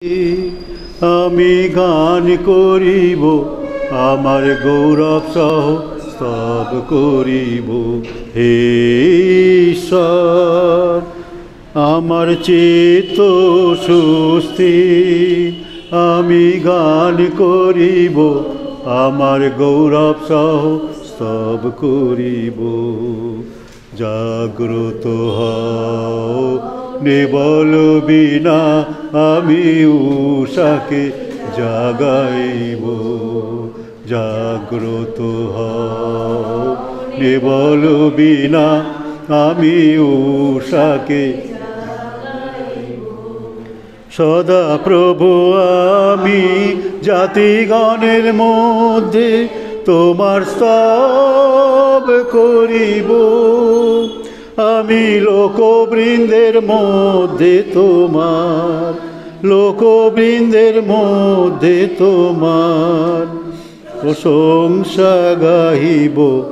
আমি গান করিব, আমার গৌরব সহ স্তব করিব। হে ঈশ্বর, আমার চিত্ত সুস্থির, আমি গান করিব, আমার গৌরব সহ স্তব করিব। জাগ্রত হও নেবল বিনা, আমি উষাকে জাগাইব। জাগ্রত হও নেবল বিনা, আমি উষাকে সদা প্রভু আমি জাতিগণের মধ্যে তোমার স্তব করিব। আমি লোকবৃন্দের মধ্যে তোমার, লোকবৃন্দের মধ্যে তোমার প্রশংসা গাহিব।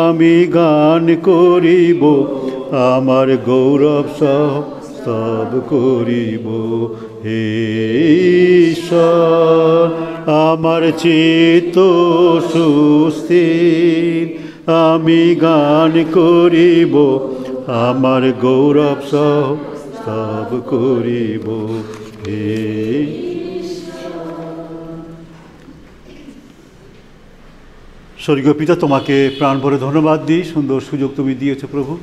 আমি গান করিব, আমার গৌরব সহ স্তব করিব। হে ঈশ্বর, আমার চিত্ত সুস্থির, আমি গান করিব, আমার গৌরব সহ স্তব করিব। হে স্বর্গীয় পিতা, তোমাকে প্রাণ ভরে ধন্যবাদ দিই, সুন্দর সুযোগ তুমি দিয়েছো প্রভু।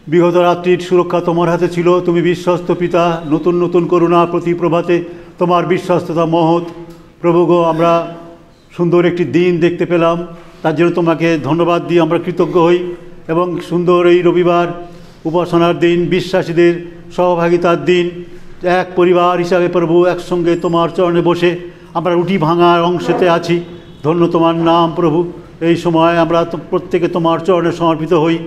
বিগত রাত্রির সুরক্ষা তোমার হাতে ছিল, তুমি বিশ্বস্ত পিতা। নতুন নতুন করুণা প্রতি প্রভাতে তোমার বিশ্বস্ততা মহৎ। প্রভু গো, আমরা সুন্দর একটি দিন দেখতে পেলাম, তার জন্য তোমাকে ধন্যবাদ দিই, আমরা কৃতজ্ঞ হই। এবং সুন্দর এই রবিবার উপাসনার দিন, বিশ্বাসীদের সহভাগিতার দিন, এক পরিবার হিসাবে প্রভু একসঙ্গে তোমার চরণে বসে আমরা রুটি ভাঙার অংশেতে আছি। ধন্য তোমার নাম প্রভু। এই সময় আমরা প্রত্যেকে তোমার চরণে সমর্পিত হই।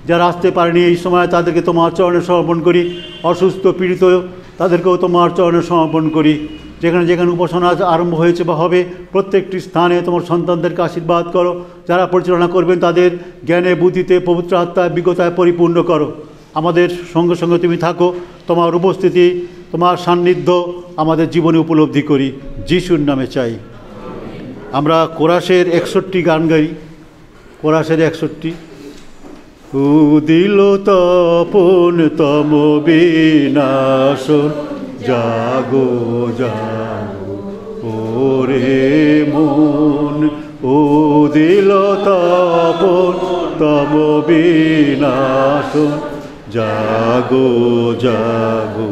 যারা আসতে পারেনি এই সময় তাদেরকে তোমার চরণে সমর্পণ করি। অসুস্থ পীড়িত তাদেরকেও তোমার চরণে সমর্পণ করি। যেখানে যেখানে উপাসনা আরম্ভ হয়েছে বা হবে, প্রত্যেকটি স্থানে তোমার সন্তানদেরকে আশীর্বাদ করো। যারা পরিচালনা করবেন তাদের জ্ঞানে বুদ্ধিতে পবিত্র আত্মায় বিজ্ঞতায় পরিপূর্ণ করো। আমাদের সঙ্গে সঙ্গে তুমি থাকো, তোমার উপস্থিতি তোমার সান্নিধ্য আমাদের জীবনে উপলব্ধি করি। যিশুর নামে চাই। আমরা কোরাসের 61 গান গাই। কোরাসের 61। উদিল তপন তম বিনাশন, জাগো জাগো ওরে মন। উদিল তপন তম বিনাশন, জাগো জাগো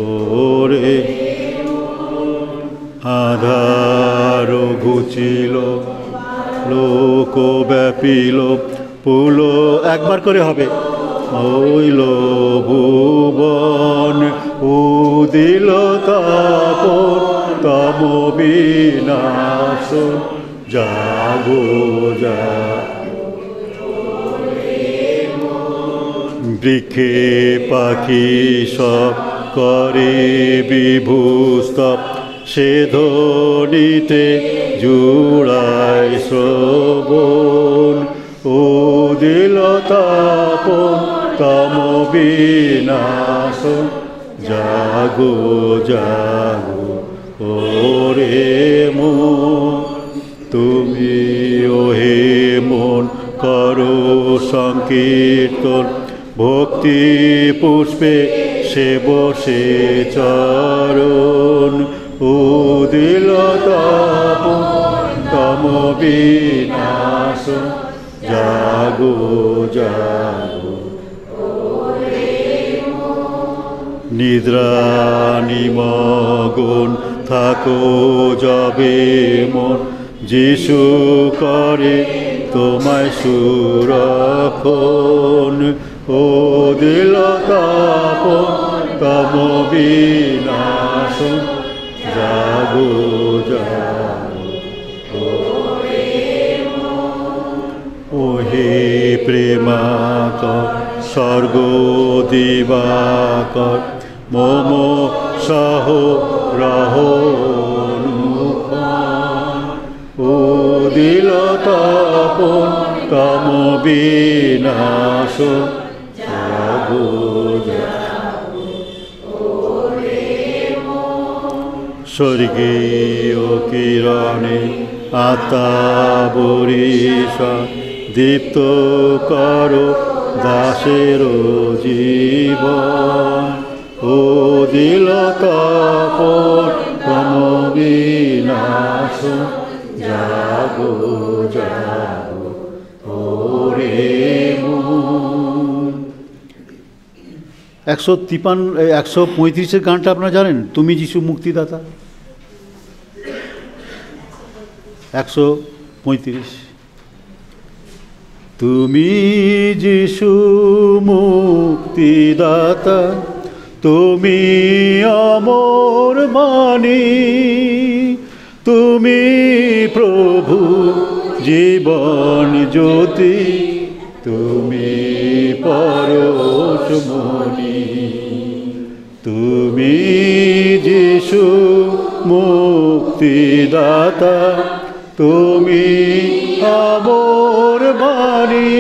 ওরে। আধার ঘুচিল, লোক ব্যাপিল, পুল একবার করে হবে। হইল ভুবন, উদিল তাপন তম বিনাশ, জাগো বৃক্ষে পাখি সব করে বিভূস্তব, সে ধ্বনিতে জুড়ায় শ্রবণ। উদিল তাপন তম বিনাশ, জাগো জাগো ওরে মন। তুমি ওহে মন করো সংকীর্তন, ভক্তি পুষ্পে সে বসে চরণ। উদিল তাপন তম বিনাশ, জাগো জাগো। নিদ্রা নিমগ্ন থাকো যবে মন, যিশু করে তোমায় সুরক্ষণ। উদিল তাপন তম বিনাশ, জাগো জাগো। ওহে প্রেমাকর স্বর্গ দিবাকর, মম সহ রহ। উদিল তাপন তম বিনাশ, জাগো জাগো। স্বর্গীয় কিরণে আত্মাবরিশন দীপ্ত করো দাসের জীবন। ও দিল তপন ক্রমবিনাশ জাগো জাগো ওরে মন। 135 গানটা আপনারা জানেন, তুমি যিশু মুক্তিদাতা। 135 তুমি যিশু মুক্তিদাতা, তুমি অমর বাণী, তুমি প্রভু জীবন জ্যোতি, তুমি পরশমণি। তুমি যিশু মুক্তিদাতা, তুমি অমর বাণী,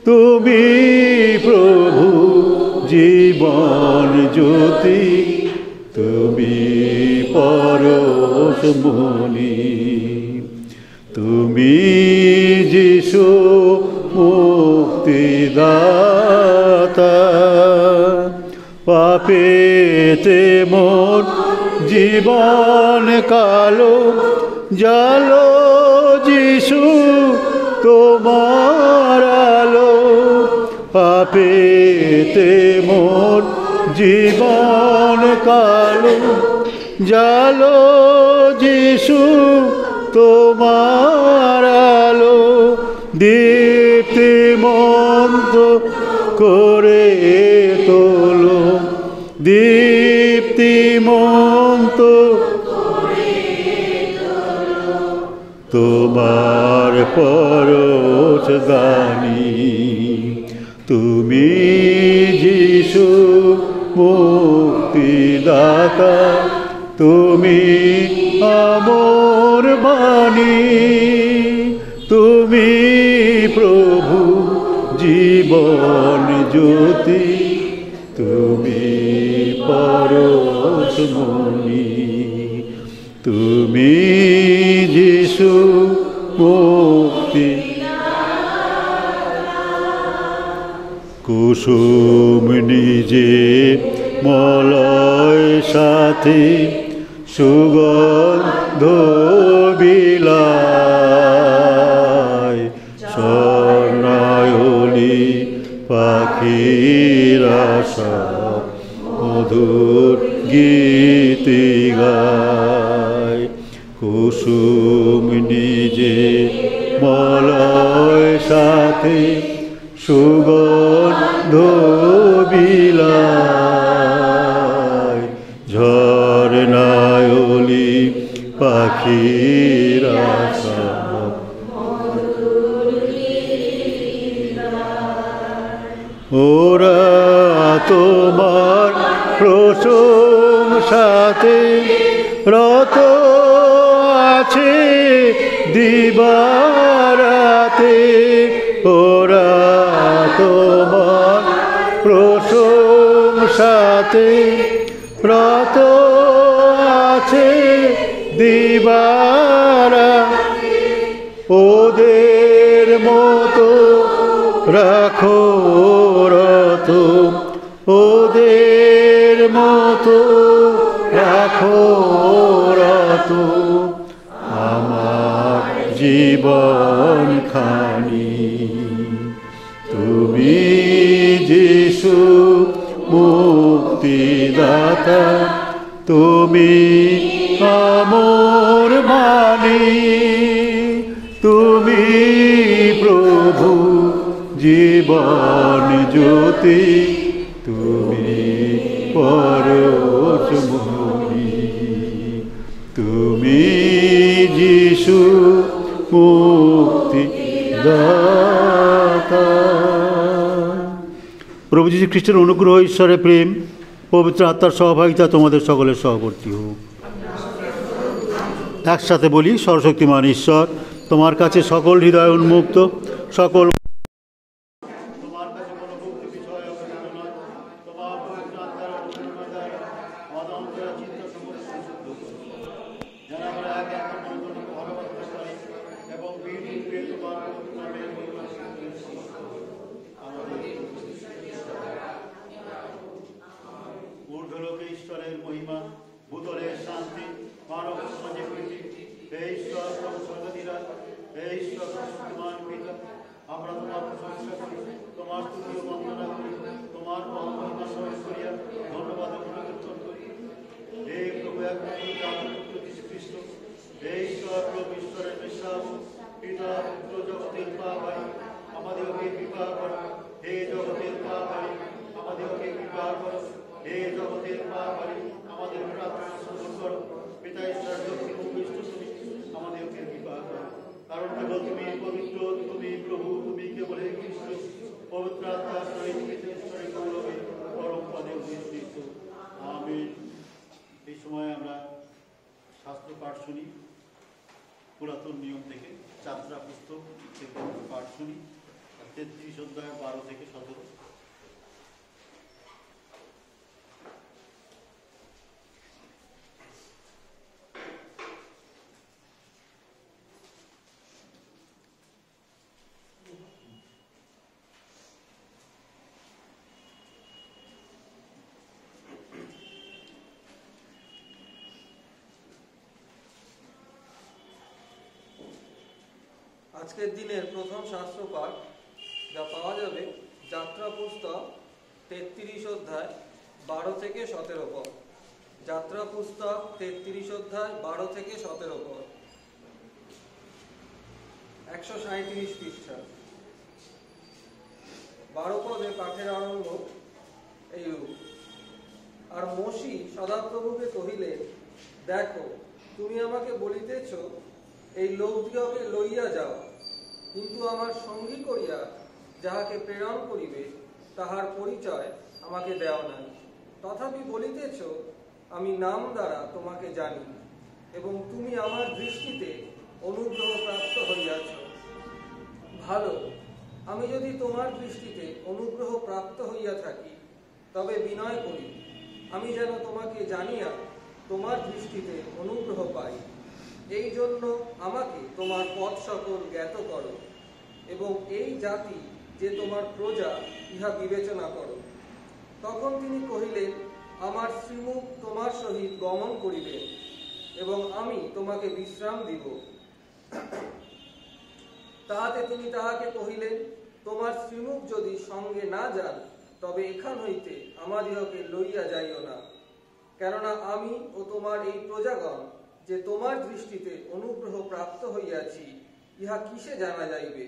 তুমি প্রভু জীবন জ্যোতি, তুমি পরশমণি। তুমি যিশু মুক্তিদাতা, পাপেতে মোর জীবন কালো, জালো যিশু তোমার আলো। পাপেতে মোর জীবন কালো, জালো যিশু তোমার আলো। দীপ্তিমন্ত করে তোলো, দীপ্তিমন্ত তোমার পরশদানী। তুমি যিশু মুক্তিদাতা, তুমি অমর বাণী, তুমি প্রভু জীবন জ্যোতি, তুমি পরশমণি। তুমি যিশু মুক্তিদাতা। কুসুম নিজে মলয় সাথে সুগন্ধ বিলায়, স্বর্ণায়লি পাখিরা সব মধুর গীতি গায়। কুসুম নিজে মলয় সাথে সুগন্ধ বিলায়, ঝরনায়লি পাখিরা সব। ওরা তোমার প্রশংসাতে রত আছে দিবারাতে। ওরা তোমার প্রশংসাতে রত আছে দিবারাতে। ওদের মতো রাখো রত, ওদের মতো রাখো রত আমার জীবন খানি। তুমি যিশু মুক্তিদাতা, তুমি অমর বাণী, তুমি প্রভু জীবন জ্যোতি, তুমি পরশমণি। তুমি যিশু মুক্তিদাতা। প্রভু যীশু খ্রিস্টের অনুগ্রহ, ঈশ্বরের প্রেম, পবিত্র আত্মার সহভাগিতা তোমাদের সকলের সহবর্তী হোক। একসাথে বলি, সর্বশক্তিমান ঈশ্বর, তোমার কাছে সকল হৃদয় উন্মুক্ত, সকল তোমার এবং ঊর্ধ্বলোকে ঈশ্বরের মহিমা, ভূতলের শান্তি, মানব সমাজে প্রীতি, হে ঈশ্বর স্বর্গদিরা, হে ঈশ্বর শক্তিমান পিতা, আমরা তোমার প্রশংসা করি, তোমার স্তুতি ও বন্দনা করি, তোমার মহিমা স্মরণ করিয়া ধন্যবাদ ও কীর্তন করি। হে প্রভু একমাত্র পুত্র যীশু খ্রিস্ট, হে ঈশ্বর প্রভু ঈশ্বরের বিশ্বাস, পিতা পুত্র জগতের পাপাই আমাদেরকে কৃপা করো। হে জগতের পাপাই আমাদেরকে কৃপা করো। হে জগতের পাপাই আমাদের প্রার্থনা শ্রবণ করো। পিতা ঈশ্বর দক্ষিণ ইষ্ট তুমি আমাদেরকে কৃপা করো। কারণ কেবল তুমি পবিত্র, তুমি প্রভু, তুমি কেবল খ্রিস্ট, পবিত্র আত্মার সহিত ঈশ্বরের গৌরবে পরম পদে অধিষ্ঠিত। আমিন। এই সময় আমরা শাস্ত্র পাঠ শুনি, পুরাতন নিয়ম থেকে যাত্রা পুস্তক থেকে পাঠ শুনি, 33 অধ্যায় 12 থেকে 17। আজকের দিনের প্রথম শাস্ত্র পাঠ যা পাওয়া যাবে যাত্রা পুস্তক 33 অধ্যায় 12 থেকে 17 পদ। যাত্রা পুস্তক 33 অধ্যায় 12 থেকে 17 পদ, 137 পৃষ্ঠা। 12 পদে পাঠের আরম্ভ এইরূপ। আর মোশি সদাপ্রভুকে কহিলে, দেখো, তুমি আমাকে বলিতেছ এই লোকদিগকে লইয়া যাও, কিন্তু আমার সঙ্গী করিয়া যাহাকে প্রেরণ করিবে তাহার পরিচয় আমাকে দেও নাই। তথাপি বলিতেছ, আমি নাম দ্বারা তোমাকে জানি, এবং তুমি আমার দৃষ্টিতে অনুগ্রহ প্রাপ্ত হইয়াছ। ভালো, আমি যদি তোমার দৃষ্টিতে অনুগ্রহ প্রাপ্ত হইয়া থাকি, তবে বিনয় করি, আমি যেন তোমাকে জানিয়া তোমার দৃষ্টিতে অনুগ্রহ পাই। এই জন্য আমাকে তোমার পথ সকল জ্ঞাত করো, এবং এই জাতি যে তোমার প্রজা ইহা বিবেচনা করো। তখন তিনি কহিলেন, আমার শ্রীমুখ তোমার সহিত গমন করিবেন, এবং আমি তোমাকে বিশ্রাম দিব। তাহাতে তিনি তাহাকে কহিলেন, তোমার শ্রীমুখ যদি সঙ্গে না যান, তবে এখান হইতে আমাদিগকে লইয়া যাইও না। কেননা আমি ও তোমার এই প্রজাগণ যে তোমার দৃষ্টিতে অনুগ্রহ প্রাপ্ত হইয়াছি, ইহা কিসে জানা যাইবে?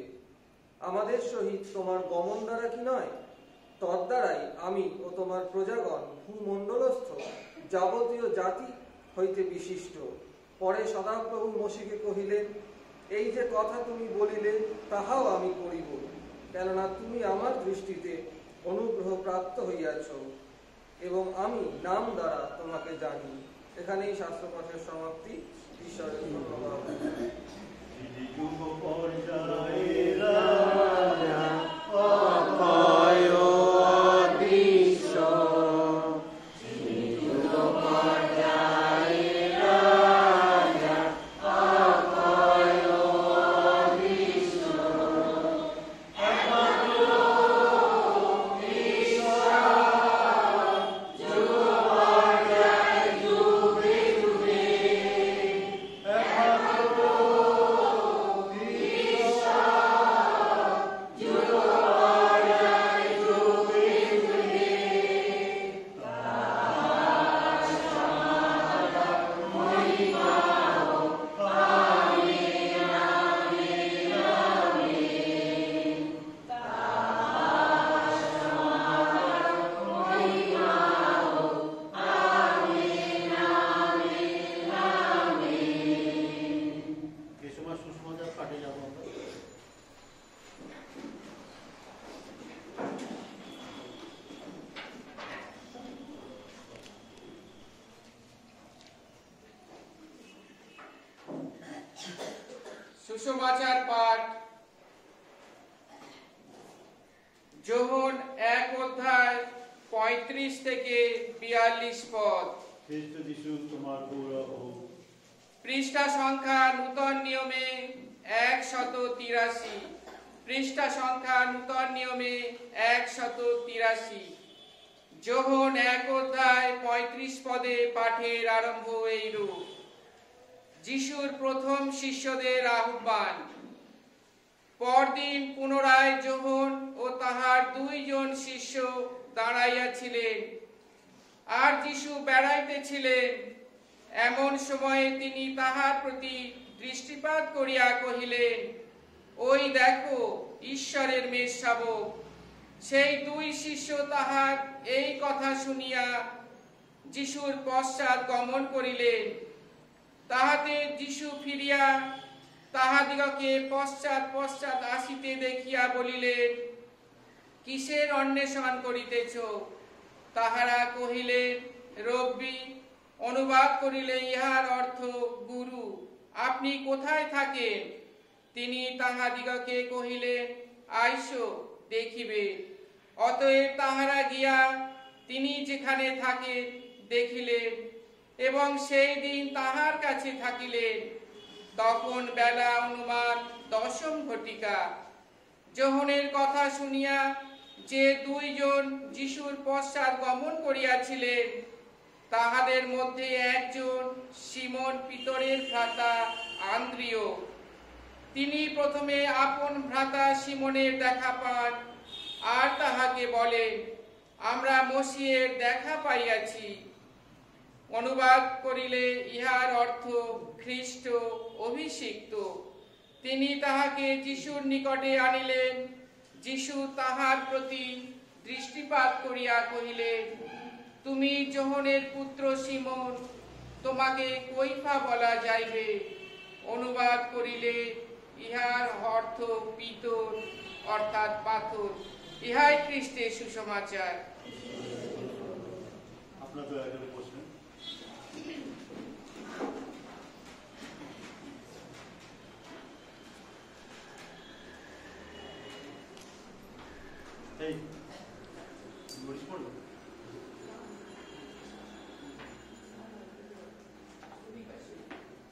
আমাদের সহিত তোমার গমন দ্বারা কি নয়? তদ্বারাই আমি ও তোমার প্রজাগণ ভূমণ্ডলস্থ যাবতীয় জাতি হইতে বিশিষ্ট। পরে সদাপ্রভু মোশিকে কহিলেন, এই যে কথা তুমি বলিলে তাহাও আমি করিব, কেননা তুমি আমার দৃষ্টিতে অনুগ্রহ প্রাপ্ত হইয়াছ, এবং আমি নাম দ্বারা তোমাকে জানি। এখানেই শাস্ত্রপাঠের সমাপ্তি। ঈশ্বরের ধন্যবাদ। সুসমাচার পাঠ যোহন 1 অধ্যায় 35 থেকে 42 পদ। খ্রিস্ট যিশু তোমার গৌরব হোক। পৃষ্ঠা সংখ্যা নূতন নিয়মে 183। পৃষ্ঠা সংখ্যা নূতন নিয়মে 183। যোহন 1 অধ্যায় 35 পদে পাঠের আরম্ভ এইরূপ। যিশুর প্রথম শিষ্যদের আহ্বান। পরদিন পুনরায় যোহন ও তাহার 2 জন শিষ্য দাঁড়াইয়াছিলেন, আর যিশু বেড়াইতেছিলেন। এমন সময়ে তিনি তাহার প্রতি দৃষ্টিপাত করিয়া কহিলেন, ওই দেখো, ঈশ্বরের মেষ শাবক। সেই 2 শিষ্য তাহার এই কথা শুনিয়া যিশুর পশ্চাৎ গমন করিলেন। তাহাতে যিশু ফিরিয়া তাহাদিগকে পশ্চাৎ পশ্চাৎ আসিতে দেখিয়া বলিলেন, কিসের অন্বেষণ করিতেছ? তাহারা কহিলেন, রব্বী, অনুবাদ করিলে ইহার অর্থ গুরু, আপনি কোথায় থাকেন? তিনি তাহাদিগকে কহিলেন, আইসো দেখিবে। অতএব তাহারা গিয়া তিনি যেখানে থাকেন দেখিলেন, এবং সেই দিন তাহার কাছে থাকিলেন। তখন বেলা অনুমান 10ম ঘটিকা। যোহনের কথা শুনিয়া যে 2 জন যিশুর পশ্চাৎ গমন করিয়াছিলেন, তাহাদের মধ্যে একজন সিমন পিতরের ভ্রাতা আন্দ্রিয়। তিনি প্রথমে আপন ভ্রাতা সিমনের দেখা পান, আর তাহাকে বলেন, আমরা মসিহের দেখা পাইয়াছি। অনুবাদ করিলে ইহার অর্থ খ্রিস্ট, অভিষিক্ত। তিনি তাহাকে যিশুর নিকটে আনিলেন। যিশু তাহার প্রতি দৃষ্টিপাত করিয়া কহিলেন, তুমি যোহনের পুত্র সিমন, তোমাকে কৈফা বলা যাইবে। অনুবাদ করিলে ইহার অর্থ পিতর, অর্থাৎ পাথর। ইহাই খ্রিস্টের সুসমাচার। আপনারা দয়া করে বসবেন। এই নোটিশ পড়লো?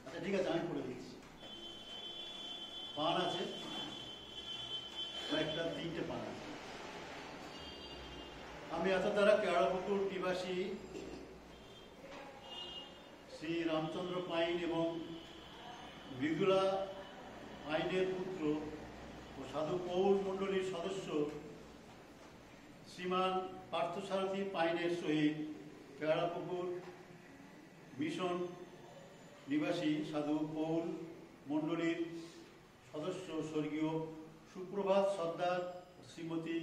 আচ্ছা ঠিক আছে, আমি পড়ে দিচ্ছি। পান আছে কয়েকটা, 3টে পান আছে। আমি এত দ্বারা কেওড়াপুকুর নিবাসী শ্রী রামচন্দ্র পাইন এবং মৃদুলা পাইনের পুত্র ও সাধু পৌর মণ্ডলীর সদস্য শ্রীমান পার্থসারথী পাইনের সহিত কেওড়াপুকুর মিশন নিবাসী সাধু পৌর মণ্ডলীর সদস্য স্বর্গীয় সুপ্রভাত সর্দার, শ্রীমতী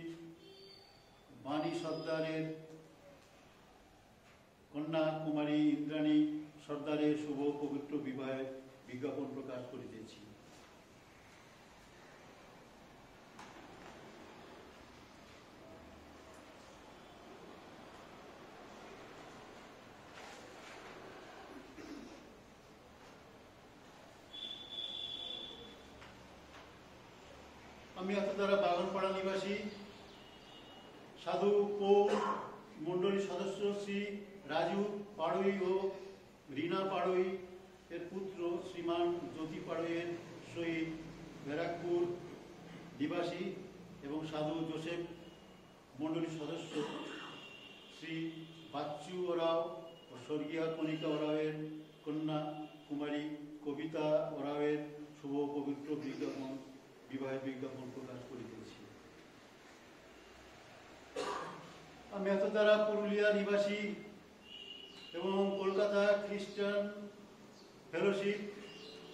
বাণী সর্দারের কন্যা কুমারী ইন্দ্রাণী সর্দারের শুভ পবিত্র বিবাহের বিজ্ঞাপন প্রকাশ করিতেছি। আমি এত দ্বারা বাগানপাড়া নিবাসী সাধু পৌর মণ্ডলীর সদস্য শ্রী রাজু পাড়ুই ও রীনা পাড়ুই এর পুত্র শ্রীমান জ্যোতি পাড়ুইয়ের সহিত ব্যারাকপুর নিবাসী এবং সাধু জোসেফ মণ্ডলীর সদস্য শ্রী বাচ্চু ওরাও ও স্বর্গীয়া কণিকা ওরাওয়ের কন্যা কুমারী কবিতা ওরাওয়ের শুভ পবিত্র বিবাহের বিজ্ঞাপন প্রকাশ করিতেছি। আমি এত দ্বারা পুরুলিয়া নিবাসী এবং কলকাতা খ্রিস্টান ফেলোশিপ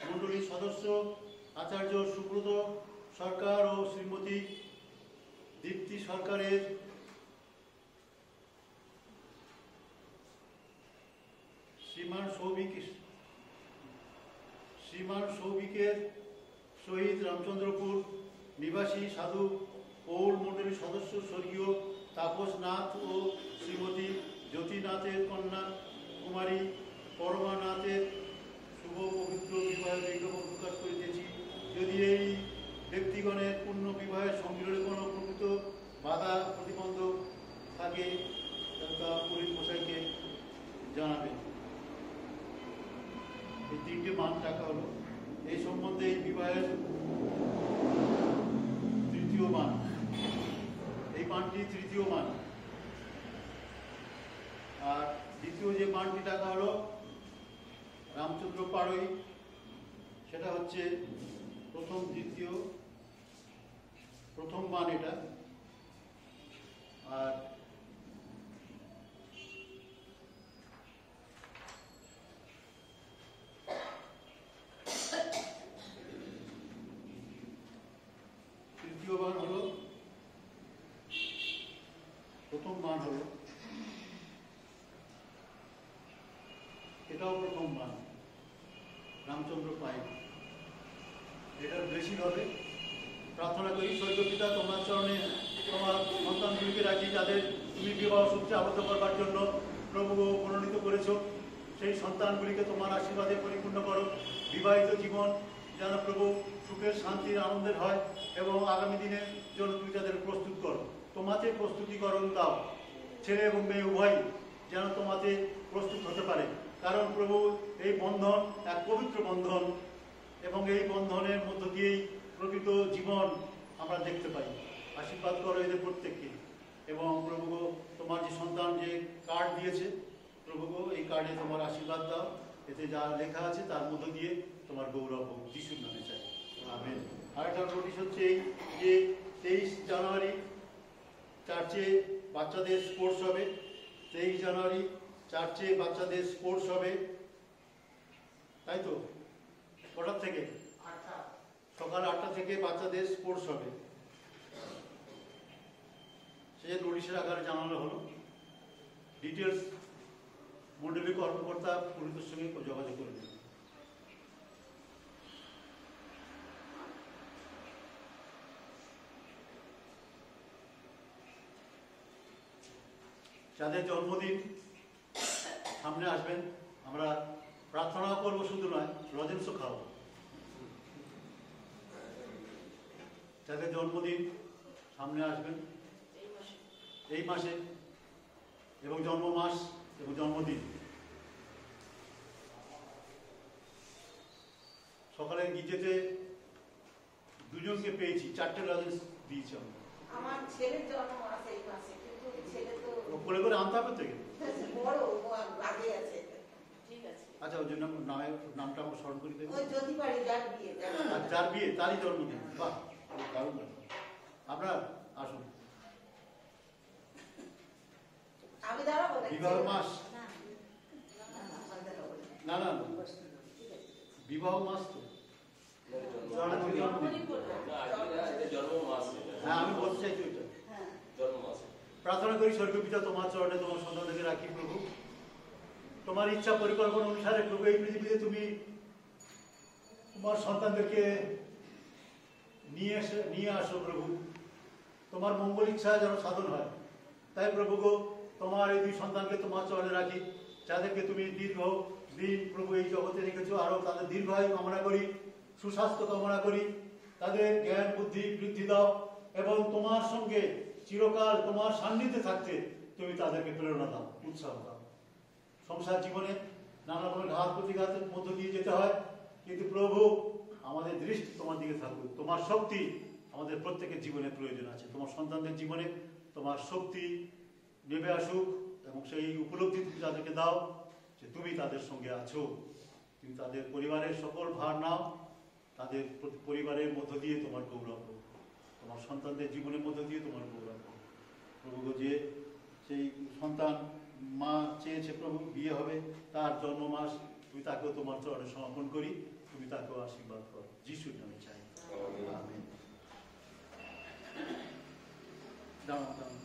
মণ্ডলীর সদস্য আচার্য সুব্রত সরকার ও শ্রীমতী দীপ্তি সরকারের শ্রীমান সৌভিকের সহিত রামচন্দ্রপুর নিবাসী সাধু পৌর মণ্ডলীর সদস্য স্বর্গীয় তাপস নাথ ও শ্রীমতী জ্যোতিনাথের কন্যা কুমারী পরমানাথের শুভ পবিত্র বিবাহের বিজ্ঞাপন প্রকাশ করিতেছি। যদি এই ব্যক্তিগণের পূর্ণ বিবাহের সংমিলনে কোনো প্রকৃত বাধা প্রতিবন্ধক থাকে তা পুরোহিত মশাইকে জানাবেন। তিনটে মান টাকা হলো। এই সম্বন্ধে এই বিবাহের তৃতীয় মান, এই মানটি তৃতীয় মান। আর দ্বিতীয় যে মানটি টাকা হলো রামচন্দ্র পাড়ই, সেটা হচ্ছে প্রথম মান এটা। আর তৃতীয় মান হলো, প্রথম মান হলো, এটাও প্রথম মান রামচন্দ্র পাই। এটার বেশি হবে। প্রার্থনা করি স্বর্গীয় পিতা, তোমার চরণে তোমার সন্তানগুলিকে রাখি, যাদের তুমি বিবাহ সূত্রে আবদ্ধ করবার জন্য প্রভু মনোনীত করেছ। সেই সন্তানগুলিকে তোমার আশীর্বাদে পরিপূর্ণ করো। বিবাহিত জীবন যেন প্রভু সুখের, শান্তির, আনন্দের হয় এবং আগামী দিনের জন্য তুমি তাদের প্রস্তুত করো। তোমাতে প্রস্তুতিকরণ দাও। ছেলে এবং মেয়ে উভয় যেন তোমাতে প্রস্তুত হতে পারে, কারণ প্রভু এই বন্ধন এক পবিত্র বন্ধন এবং এই বন্ধনের মধ্য দিয়েই প্রকৃত জীবন আমরা দেখতে পাই। আশীর্বাদ করো এদের প্রত্যেককে। এবং প্রভু তোমার যে সন্তান যে কার্ড দিয়েছে, প্রভু এই কার্ডে তোমার আশীর্বাদ দাও। এতে যা লেখা আছে তার মধ্য দিয়ে তোমার গৌরব হোক, যিশুর নামে চাই, আমেন। আরেকটা নোটিশ হচ্ছে এই যে 23 জানুয়ারি চার্চে বাচ্চাদের স্পোর্টস হবে। 23 জানুয়ারি চার্চে বাচ্চাদের স্পোর্টস হবে, তাই তো? কটার থেকে? সকাল 8টা থেকে বাচ্চাদের স্পোর্টস হবে। সে নোটিশের আকারে জানানো হলো। ডিটেলস মণ্ডলী কর্মকর্তা পুরোহিতের সঙ্গে যোগাযোগ করে দেবেন। যাদের জন্মদিন সামনে আসবেন, আমরা প্রার্থনা করবো, শুধু নয় লজেন্সও খাওয়াবো। যাদের জন্মদিন সামনে আসবেন এই মাসে, এবং জন্ম মাস এবং জন্মদিন, সকালে গিজেতে দুজনকে পেয়েছি, 4টে লজেন্স দিয়েছি আমরা। আমার ছেলের জন্ম আছে এই মাসে, কিন্তু ছেলে তো করে করে আনতে হবে থেকে বড়, আগে আছে। ঠিক আছে, আচ্ছা, ওই জন্য নামটা আমরা স্মরণ করি দেবো। ওই জ্যোতিবাড়ি যার বিয়ে, আর যার বিয়ে তারই জন্মদিন। বাহ, দারুণ ব্যাপার। আপনার আসুন। আমি দাঁড়াবো বিবাহ মাস, না না না, বিবাহ মাস তো হ্যাঁ, আমি বলতে চাইছি ওইটা। প্রার্থনা করি স্বর্গীয় পিতা, তোমার চরণে তোমার সন্তানদেরকে রাখি প্রভু। তোমার ইচ্ছা পরিকল্পনা অনুসারে প্রভু এই পৃথিবীতে তুমি তোমার সন্তানদেরকে নিয়ে আসো প্রভু। তোমার মঙ্গল ইচ্ছা যেন সাধন হয়। তাই প্রভু গো, তোমার এই দুই সন্তানকে তোমার চরণে রাখি, যাদেরকে তুমি দীর্ঘ দিন প্রভু এই জগতে রেখেছো। আরো তাদের দীর্ঘায়ু কামনা করি, সুস্বাস্থ্য কামনা করি, তাদের জ্ঞান বুদ্ধি বৃদ্ধি দাও এবং তোমার সঙ্গে চিরকাল তোমার সান্নিধ্যে থাকতে তুমি তাদেরকে প্রেরণা দাও, উৎসাহ দাও। সংসার জীবনে নানা রকমের ঘাত প্রতিঘাতের মধ্য দিয়ে যেতে হয়, কিন্তু প্রভু আমাদের দৃষ্টি তোমার দিকে থাকুক। তোমার শক্তি আমাদের প্রত্যেকের জীবনে প্রয়োজন আছে। তোমার সন্তানদের জীবনে তোমার শক্তি নেমে আসুক এবং সেই উপলব্ধি তুমি তাদেরকে দাও যে তুমি তাদের সঙ্গে আছো। তুমি তাদের পরিবারের সকল ভার নাও, তাদের পরিবারের মধ্য দিয়ে তোমার গৌরব হোক, তোমার সন্তানদের জীবনের মধ্য দিয়ে তোমার গৌরব হোক। প্রভু যে সেই সন্তান মা চেয়েছে প্রভু বিয়ে হবে, তার জন্ম মাস, তুমি তাকেও তোমার চরণে সমর্পণ করি, তুমি তাকেও আশীর্বাদ করো, যিশুর নামে চাই, আমেন। দাঁড়ান দাঁড়ান।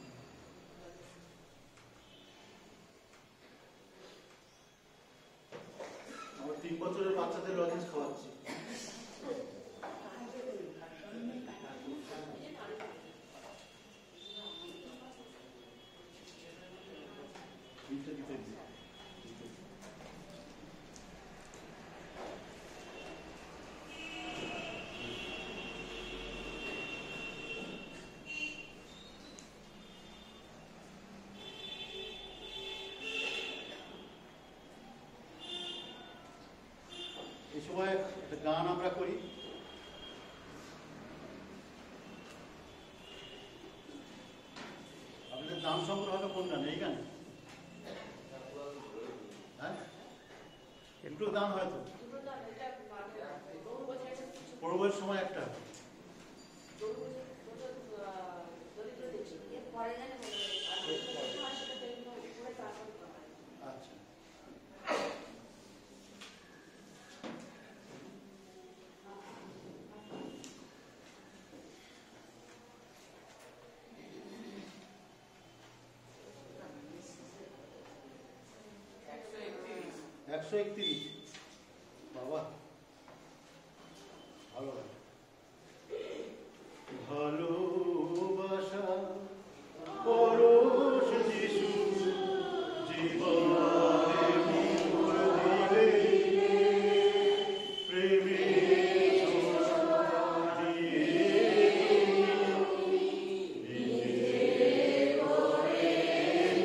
আমার 3 বছরের বাচ্চাদের লজেন্স খাওয়াচ্ছি। সময় একটা গান আমরা করি। আপনাদের দান সংগ্রহ হবে কোন গান? এই গান? হ্যাঁ, একটু দান হয়তো পড়বের সময় একটা। আচ্ছা, 131 বাবা, ভালো লাগে। ভালোবাসা পরশ যিশু জীবনে মোর দিলে, প্রেমের ছোঁয়া দিয়ে নিজে করে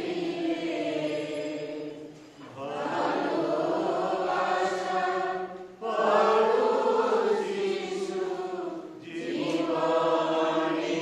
নিলে। ভালোবাসা পরশ যিশু জীবনে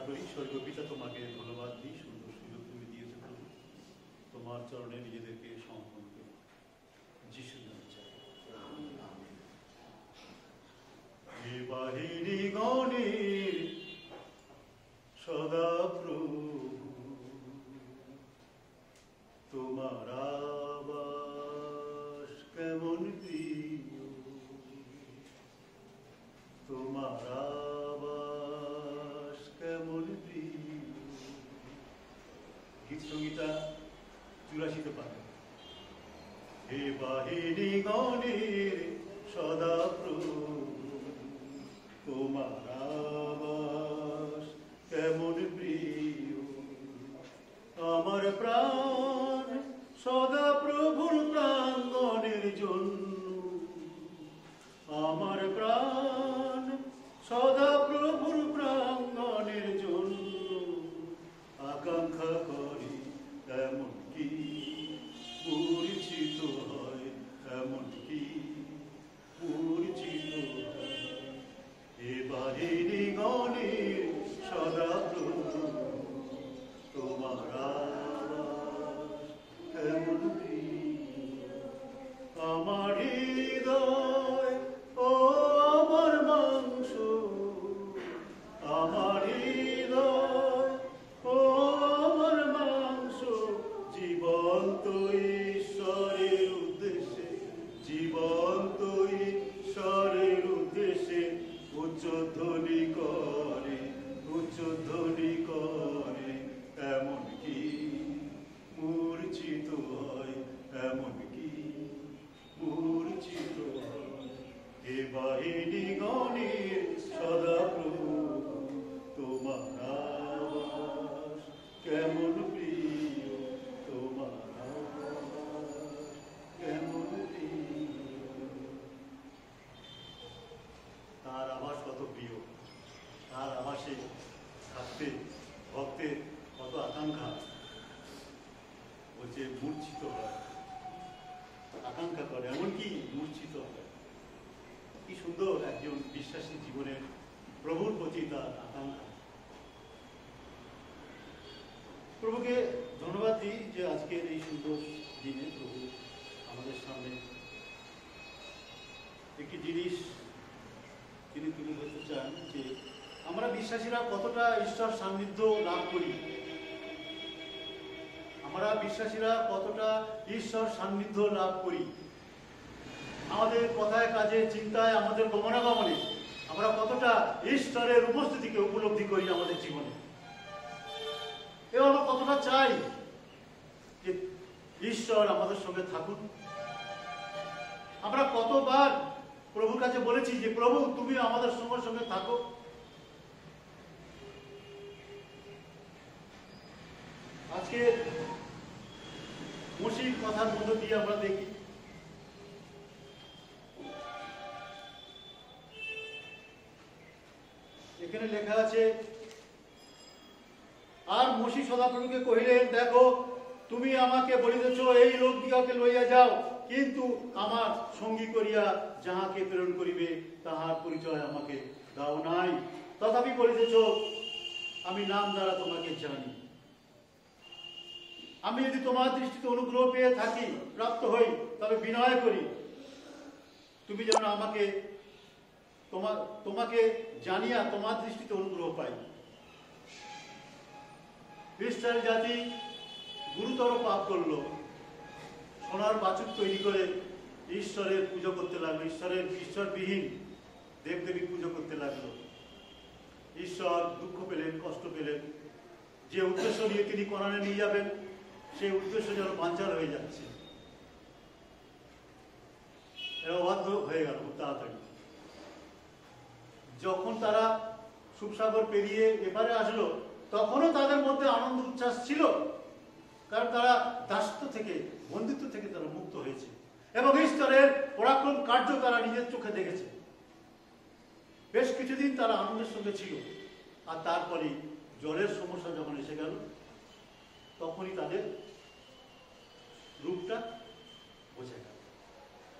করি। স্বর্গীয় পিতা, তোমাকে ধন্যবাদ দিই, সুন্দর সুযোগ তুমি দিয়েছো প্রভু। তোমার চরণে নিজেদেরকে সমর্পণ করি। যিশুর নামে চাই। এ বাহিনী গণের সদা প্রভু, তোমার আবাস কেমন প্রিয়, তোমার আবাস কেমন প্রিয়। গীত সংগীতা 84 পাবে। হে বাহিনী গণের সদা প্রভু, তোমার আবাস কেমন প্রিয়। আমার প্রাণ সদা প্রভুর প্রাঙ্গণের জন্য, আমার প্রাণ সদা প্রভুর প্রাঙ্গণের জন্য আকাঙ্ক্ষা করি। এমন কি পরিচিত হয়, এমন কি পরিচিত হয়। এ বাহিনী গণের সদা প্রভু, তোমার আবাস কেমন প্রিয়। আমার হৃদয় ও আমার মাংস, আমার হৃদয় ও আমার মাংস জীবন্ত ঈশ্বরের উদ্দেশ্যে, জীবন্ত ঈশ্বরের উদ্দেশ্যে উচ্চধ্বনি করে, উচ্চধ্বনি করে। এমন কি মূর্ছিত হয়, এমন কি মূর্ছিত হয়। হে বাহিনী গণের সদা প্রভু, তোমার আবাস কেমন প্রিয়, তোমার আবাস কেমন প্রিয়। তার আবাস কত প্রিয়, তার আবাসে থাকতে ভক্তের কত আকাঙ্ক্ষা। বলছে মূর্ছিত হয়, আকাঙ্ক্ষা করে, এমনকি মূর্ছিত হয়। কি সুন্দর একজন বিশ্বাসী জীবনের প্রভুর প্রতি তার আকাঙ্ক্ষা। প্রভুকে ধন্যবাদ দিই যে আজকের এই সুন্দর দিনে প্রভু আমাদের সামনে একটি জিনিস তিনি তুলে ধরতে চান যে আমরা বিশ্বাসীরা কতটা ঈশ্বর সান্নিধ্য লাভ করি, আমরা বিশ্বাসীরা কতটা ঈশ্বর সান্নিধ্য লাভ করি। আমাদের কথায়, কাজে, চিন্তায়, আমাদের গমনাগমনে আমরা কতটা ঈশ্বরের উপস্থিতিকে উপলব্ধি করি আমাদের জীবনে। এবং আমরা কতটা চাই যে ঈশ্বর আমাদের সঙ্গে থাকুন। আমরা কতবার প্রভুর কাছে বলেছি যে প্রভু তুমি আমাদের সঙ্গে সঙ্গে থাকো। আজকে মসির কথার মধ্য দিয়ে আমরা দেখি এখানে লেখা আছে, আর মসি সদাপ্রভুকে কহিলেন, দেখো তুমি আমাকে বলিতেছ এই লোকদিগকে লইয়া যাও, কিন্তু আমার সঙ্গী করিয়া যাহাকে প্রেরণ করিবে তাহার পরিচয় আমাকে দাও নাই। তথাপি বলিতেছ, আমি নাম দ্বারা তোমাকে জানি। আমি যদি তোমার দৃষ্টিতে অনুগ্রহ পেয়ে থাকি, প্রাপ্ত হই, তবে বিনয় করি তুমি যেন আমাকে তোমাকে জানিয়া তোমার দৃষ্টিতে অনুগ্রহ পাই। ইসরায়েল জাতি গুরুতর পাপ করলো, সোনার বাছুর তৈরি করে ঈশ্বরের পুজো করতে লাগলো, ঈশ্বরবিহীন দেবদেবী পুজো করতে লাগলো। ঈশ্বর দুঃখ পেলেন, কষ্ট পেলেন। যে উদ্দেশ্য নিয়ে তিনি কনানে নিয়ে যাবেন সেই উদ্দেশ্য যেন বাঞ্চাল হয়ে যাচ্ছে। এরা অবাধ্য হয়ে গেল খুব তাড়াতাড়ি। যখন তারা সুপসাগর পেরিয়ে এপারে আসলো, তখনও তাদের মধ্যে আনন্দ উচ্ছ্বাস ছিল, কারণ তারা দাসত্ব থেকে, বন্দিত্ব থেকে তারা মুক্ত হয়েছে এবং ঈশ্বরের পরাক্রম কার্য তারা নিজের চোখে দেখেছে। বেশ কিছুদিন তারা আনন্দের সঙ্গে ছিল, আর তারপরে জ্বরের সমস্যা যখন এসে গেল, তখনই তাদের রূপটা বোঝা গেল।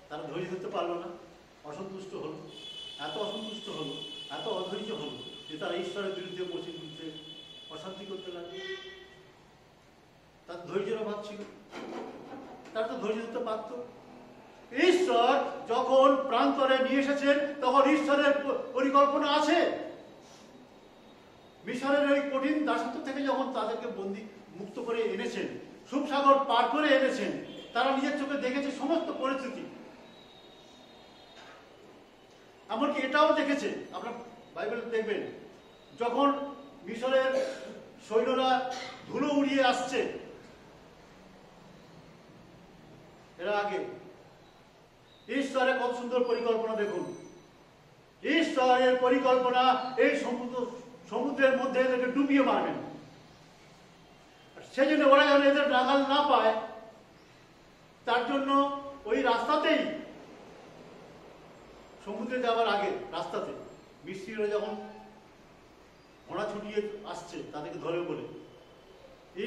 তারা ধৈর্য ধরতে পারলো না, অসন্তুষ্ট হলো, এত অসন্তুষ্ট হলো, এত অধৈর্য হলো যে তারা ঈশ্বরের বিরুদ্ধে, মসির বিরুদ্ধে অশান্তি করতে লাগলো। তার ধৈর্যের অভাব ছিল, তার তো ধৈর্য ধরতে পারত। ঈশ্বর যখন প্রান্তরে নিয়ে এসেছেন তখন ঈশ্বরের পরিকল্পনা আছে। মিশরের ওই কঠিন দাসত্ব থেকে যখন তাদেরকে বন্দী মুক্ত করে এনেছেন, সুপসাগর পার করে এনেছেন, তারা নিজের চোখে দেখেছে সমস্ত পরিস্থিতি। এমনকি এটাও দেখেছে, আপনার বাইবেল দেখবেন, যখন মিশরের সৈন্যরা ধুলো উড়িয়ে আসছে, এরা আগে ঈশ্বরের কত সুন্দর পরিকল্পনা দেখুন। ঈশ্বরের পরিকল্পনা এই সমুদ্রের মধ্যে এদেরকে ডুবিয়ে মারবেন। সেই জন্য ওরা যেন এদের নাগাল না পায়, তার জন্য ওই রাস্তাতেই, সমুদ্রে যাওয়ার আগে রাস্তাতে মিস্ত্রিরা যখন ঘোড়া ছুটিয়ে আসছে তাদেরকে ধরে বলে,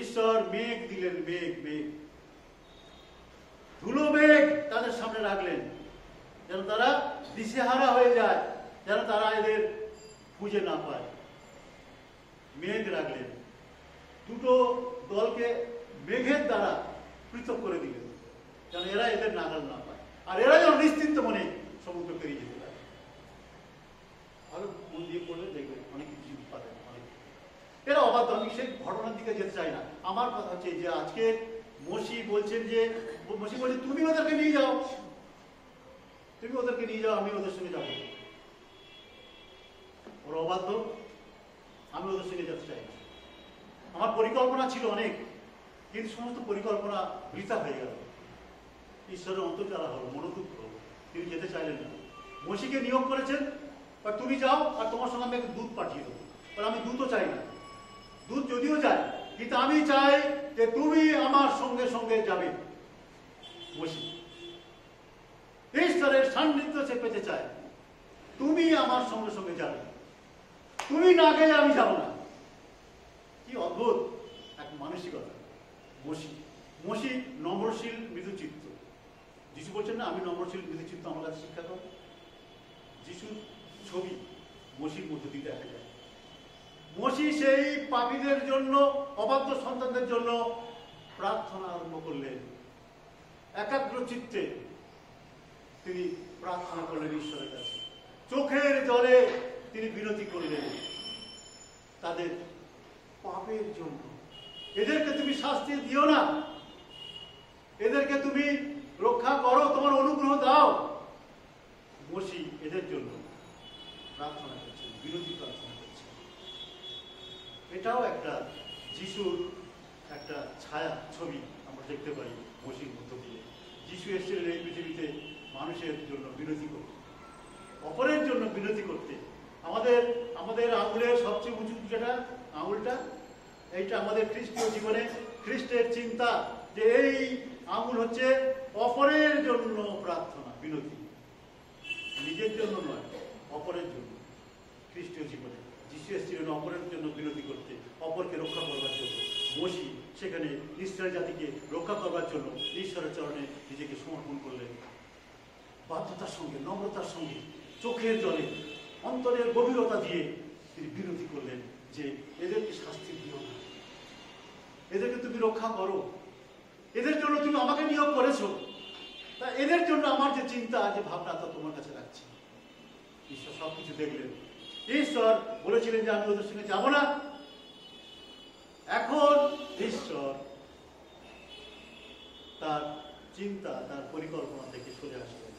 ঈশ্বর মেঘ দিলেন, মেঘ মেঘ ধুলো মেঘ তাদের সামনে রাখলেন, যেন তারা দিশেহারা হয়ে যায়, যেন তারা এদের খুঁজে না পায়। মেঘ রাখলেন, দুটো দলকে মেঘের দ্বারা পৃথক করে দিলেন, যেন এরা এদের নাগাল না পায়, আর এরা যেন নিশ্চিন্ত মনে সমুদ্র পেরিয়ে যেতে পারে। ভালো মন দিয়ে পড়লে দেখবেন অনেক কিছু পাবেন। এরা অবাধ্য। আমি সেই ঘটনার দিকে যেতে চাই না। আমার কথা হচ্ছে যে আজকে মসি বলছেন যে, মসি বলছে তুমি ওদেরকে নিয়ে যাও, তুমি ওদেরকে নিয়ে যাও, আমি ওদের সঙ্গে যাবো। ওরা অবাধ্য, আমি ওদের সঙ্গে যেতে চাই না। আমার পরিকল্পনা ছিল অনেক, কিন্তু সমস্ত পরিকল্পনা বৃথা হয়ে গেল। ঈশ্বরের অন্তর্জালা হলো, মনোদুঃখ হলো, তিনি যেতে চাইলেন না। মসিকে নিয়োগ করেছেন, আর তুমি যাও, আর তোমার সঙ্গে আমি একটা দূত পাঠিয়ে দেবো। আর আমি দূতও চাই না, দূত যদিও যায়, কিন্তু আমি চাই যে তুমি আমার সঙ্গে সঙ্গে যাবে। মসি ঈশ্বরের সান্নিধ্য সে পেতে চায়, তুমি আমার সঙ্গে সঙ্গে যাবে, তুমি না গেলে আমি যাব না। কি অদ্ভুত এক মানসিকতা। মসি নম্রশীল মৃদুচিত্ত। যিশু বলছেন না, আমি নম্রশীল মৃদুচিত্ত, আমার কাছে শিক্ষা করো। যিশুর ছবি মসির মধ্যে দিয়ে দেখা যায়। মসি সেই পাপীদের জন্য, অবাধ্য সন্তানদের জন্য প্রার্থনা আরম্ভ করলেন। একাগ্র চিত্তে তিনি প্রার্থনা করলেন ঈশ্বরের কাছে, চোখের জলে তিনি বিনতি করলেন তাদের পাপের জন্য। এদেরকে তুমি শাস্তি দিও না, এদেরকে তুমি রক্ষা করো, তোমার অনুগ্রহ দাও। মসি এদের জন্য প্রার্থনা করছেন, বিনতি প্রার্থনা করছেন। এটাও একটা যিশুর একটা ছায়া ছবি আমরা দেখতে পাই মসির মধ্য দিয়ে। যিশু এসেছিলেন এই পৃথিবীতে মানুষের জন্য বিনতি করতে, অপরের জন্য বিনতি করতে। আমাদের আঙুলের সবচেয়ে উঁচু যেটা আঙুলটা, এইটা আমাদের খ্রিস্টীয় জীবনে খ্রিস্টের চিন্তা, যে এই আঙুল হচ্ছে অপরের জন্য প্রার্থনা, বিনতি, নিজের জন্য নয়, অপরের জন্য। খ্রিস্টীয় জীবনে যিশু এসেছিলেন অপরের জন্য বিনতি করতে, অপরকে রক্ষা করবার জন্য। মসি সেখানে ইসরায়েল জাতিকে রক্ষা করবার জন্য ঈশ্বরের চরণে নিজেকে সমর্পণ করলেন। বাধ্যতার সঙ্গে, নম্রতার সঙ্গে, চোখের জলে, অন্তরের গভীরতা দিয়ে তিনি বিনতি করলেন যে এদেরকে শাস্তি দিও না, এদেরকে তুমি রক্ষা করো, এদের জন্য তুমি আমাকে নিয়োগ করেছো, তা এদের জন্য আমার যে চিন্তা, যে ভাবনা, তা তোমার কাছে রাখছি। ঈশ্বর সবকিছু দেখলেন। ঈশ্বর বলেছিলেন যে আমি ওদের সঙ্গে যাব না। এখন ঈশ্বর তার চিন্তা, তার পরিকল্পনা থেকে সরে আসলেন।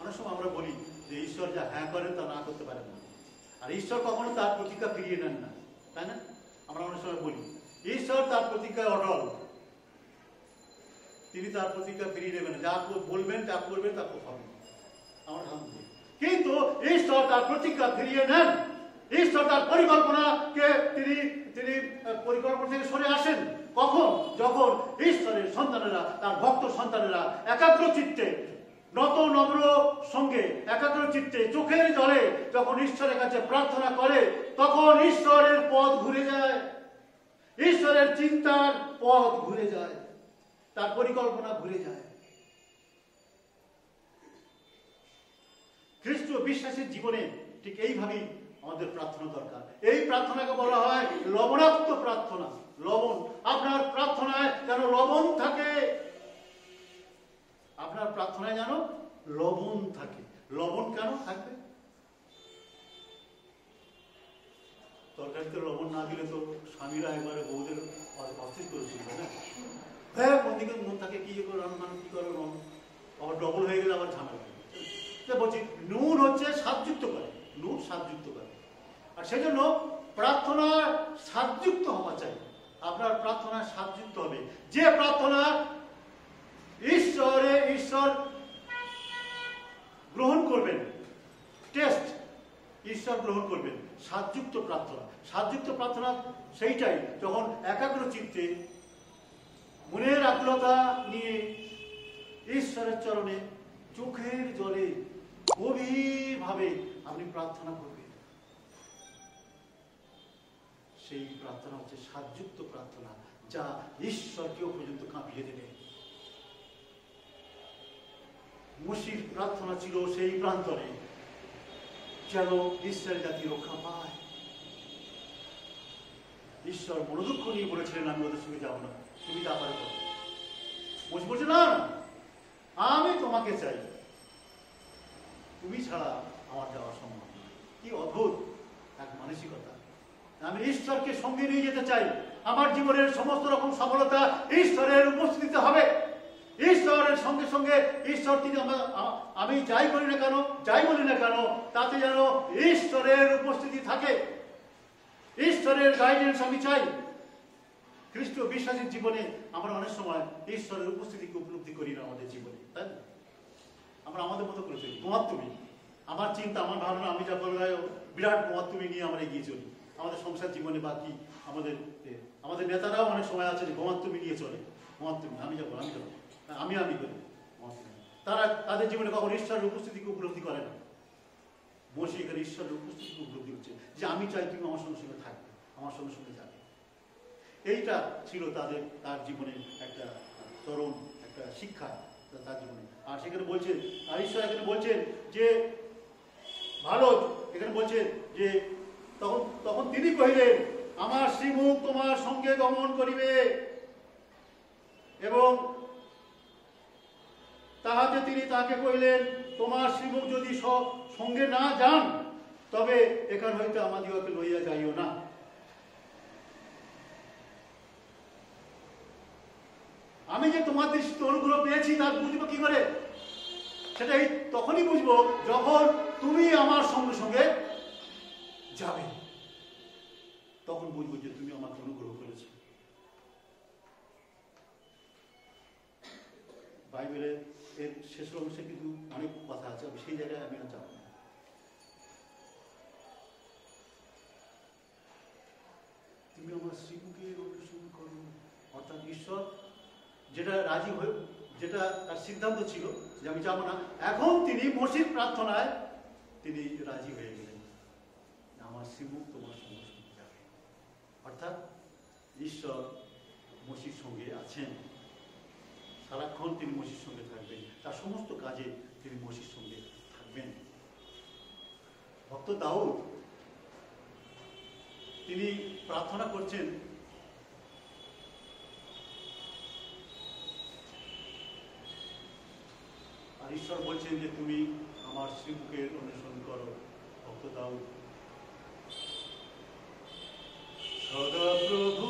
অনেক সময় আমরা বলি যে ঈশ্বর যা হ্যাঁ করেন তা না করতে পারেন না, আর ঈশ্বর কখনো তার প্রতিজ্ঞা ফিরিয়ে নেন না, তাই না? আমরা অনেক সময় বলি ঈশ্বর তার প্রতিজ্ঞায় অটল, তিনি তার প্রতিজ্ঞা ফিরিয়ে নেবেন, যা বলবেন, যা করবেন তা হবে। আমরা ভাবি, কিন্তু ঈশ্বর তার প্রতিজ্ঞা ফিরিয়ে নেন। ঈশ্বর তার পরিকল্পনাকে তিনি পরিকল্পনা থেকে সরে আসেন। কখন? যখন ঈশ্বরের সন্তানেরা, তার ভক্ত সন্তানেরা একাগ্র চিত্তে, নত নম্র সঙ্গে, একাগ্র চিত্তে, চোখের জলে যখন ঈশ্বরের কাছে প্রার্থনা করে, তখন ঈশ্বরের পথ ঘুরে যায়, ঈশ্বরের চিন্তার পথ ঘুরে যায়, তার পরিকল্পনা ঘুরে যায়। খ্রিস্টীয় বিশ্বাসের জীবনে ঠিক এইভাবেই আমাদের প্রার্থনা দরকার। এই প্রার্থনাকে বলা হয় লবণাক্ত প্রার্থনা। লবণ, আপনার প্রার্থনায় যেন লবণ থাকে, আপনার প্রার্থনায় যেন লবণ থাকে। লবণ কেন থাকবে? তরকারিতে লবণ না দিলে তো স্বামীরা একবারে বউদের অস্থির করেছিল, না? হ্যাঁ, কোন দিকে নুন থাকে, কি করে রান্না, কি করে আবার ডবল হয়ে গেলে আবার ঝামেলা। বলছি নুন হচ্ছে স্বাদযুক্ত করে, নুন স্বাদযুক্ত করে। আর সেই জন্য প্রার্থনা স্বাদযুক্ত হওয়া চাই। আপনার প্রার্থনা স্বাদযুক্ত হবে। যে প্রার্থনা ঈশ্বর গ্রহণ করবেন, টেস্ট ঈশ্বর গ্রহণ করবেন, স্বাদযুক্ত প্রার্থনা। স্বাদযুক্ত প্রার্থনা সেইটাই যখন একাগ্র চিত্তে মনের আকুলতা নিয়ে ঈশ্বরের চরণে চোখের জলে গভীরভাবে আপনি প্রার্থনা করবেন। সেই প্রার্থনা হচ্ছে স্বাদযুক্ত প্রার্থনা, যা ঈশ্বরকেও পর্যন্ত কাঁপিয়ে দেবে। মসির প্রার্থনা ছিল সেই প্রান্তরে যেন ঈশ্বরের জাতি রক্ষা পায়। ঈশ্বর মনোদুঃখ নিয়ে বলেছিলেন, আমি ওদের সঙ্গে যাবো না, তুমি যা পারো করো। মসি বলছে, না, আমি তোমাকে চাই, তুমি ছাড়া আমার যাওয়া সম্ভব না। কি অদ্ভুত এক মানসিকতা! আমি ঈশ্বরকে সঙ্গে নিয়ে যেতে চাই। আমার জীবনের সমস্ত রকম সফলতা ঈশ্বরের উপস্থিতিতে হবে। ঈশ্বরের সঙ্গে সঙ্গে ঈশ্বর তিনি আমি যাই করি না কেন, যাই বলি না কেন, তাতে যেন ঈশ্বরের উপস্থিতি থাকে। ঈশ্বরের গাইডেন্স আমি চাই। খ্রিস্টীয় বিশ্বাসীর জীবনে আমরা অনেক সময় ঈশ্বরের উপস্থিতিকে উপলব্ধি করি না আমাদের জীবনে, তাই না? আমরা আমাদের মতো করে চলি, মহাত্মী। আমার চিন্তা, আমার ভাবনা, আমি যা বললাম, বিরাট মহাত্মী নিয়ে আমরা এগিয়ে চলি আমাদের সংসার জীবনে। বাকি আমাদের নেতারাও অনেক সময় আছে যে মহাত্মী নিয়ে চলে। মহাত্মী, আমি যাবো, আমি যাবো, আমি করি। তারা তাদের জীবনে কখন ঈশ্বরের উপস্থিতিকে উপলব্ধি করে না। বসে এখানে ঈশ্বরের উপস্থিতিকে উপলব্ধি হচ্ছে যে আমি চাই তুমি আমার সঙ্গে সঙ্গে থাকবে, আমার সঙ্গে সঙ্গে যাবে। এইটা ছিল তার জীবনের একটা চরম একটা শিক্ষা তার জীবনে। আর সেখানে বলছেন, আর ঈশ্বর এখানে বলছেন যে ভালো, এখানে বলছেন যে তখন তিনি কহিলেন, আমার শ্রীমুখ তোমার সঙ্গে গমন করিবে, এবং তাহাতে তিনি তাকে কহিলেন, তোমার শ্রীমুখ যদি সঙ্গে না যান, তবে এখান হইতে আমাদিগকে লইয়া যাইও না। আমি যে তোমার দৃষ্টিতে অনুগ্রহ পেয়েছি তার বুঝবো কি করে? সেটাই তখনই বুঝবো যখন তুমি আমার সঙ্গে সঙ্গে যাবে, তখন বুঝবো যে তুমি আমাকে অনুগ্রহ করেছো। বাইবেলে এর শেষের অংশে কিন্তু অনেক কথা আছে, আমি সেই জায়গায় আমি আর যাব না। তুমি আমার শ্রীমুখে অনুসরণ করো, অর্থাৎ ঈশ্বর যেটা রাজি হয়ে, যেটা তার সিদ্ধান্ত ছিল যে আমি যাব না, এখন তিনি মসির প্রার্থনায় তিনি রাজি হয়ে গেলেন, আমার শ্রীমুখ তোমার সঙ্গে সঙ্গে যাবে। অর্থাৎ ঈশ্বর মসির সঙ্গে আছেন, সারাক্ষণ তিনি মসির সঙ্গে থাকবেন, তার সমস্ত কাজে তিনি মসির সঙ্গে থাকবেন। ভক্ত দাউদ তিনি প্রার্থনা করছেন, আর ঈশ্বর বলছেন যে তুমি আমার শ্রীমুখের অনুসরণ করো। ভক্ত দাউদ, সদা প্রভু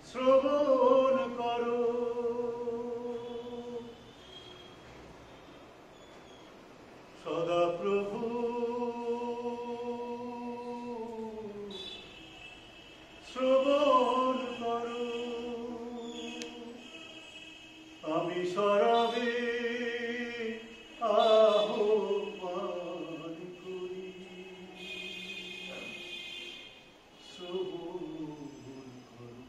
শ্রবণ করো, সদা প্রভু শ্রবণ করো, আমি সরবে আহ্বান করি, শ্রবণ করো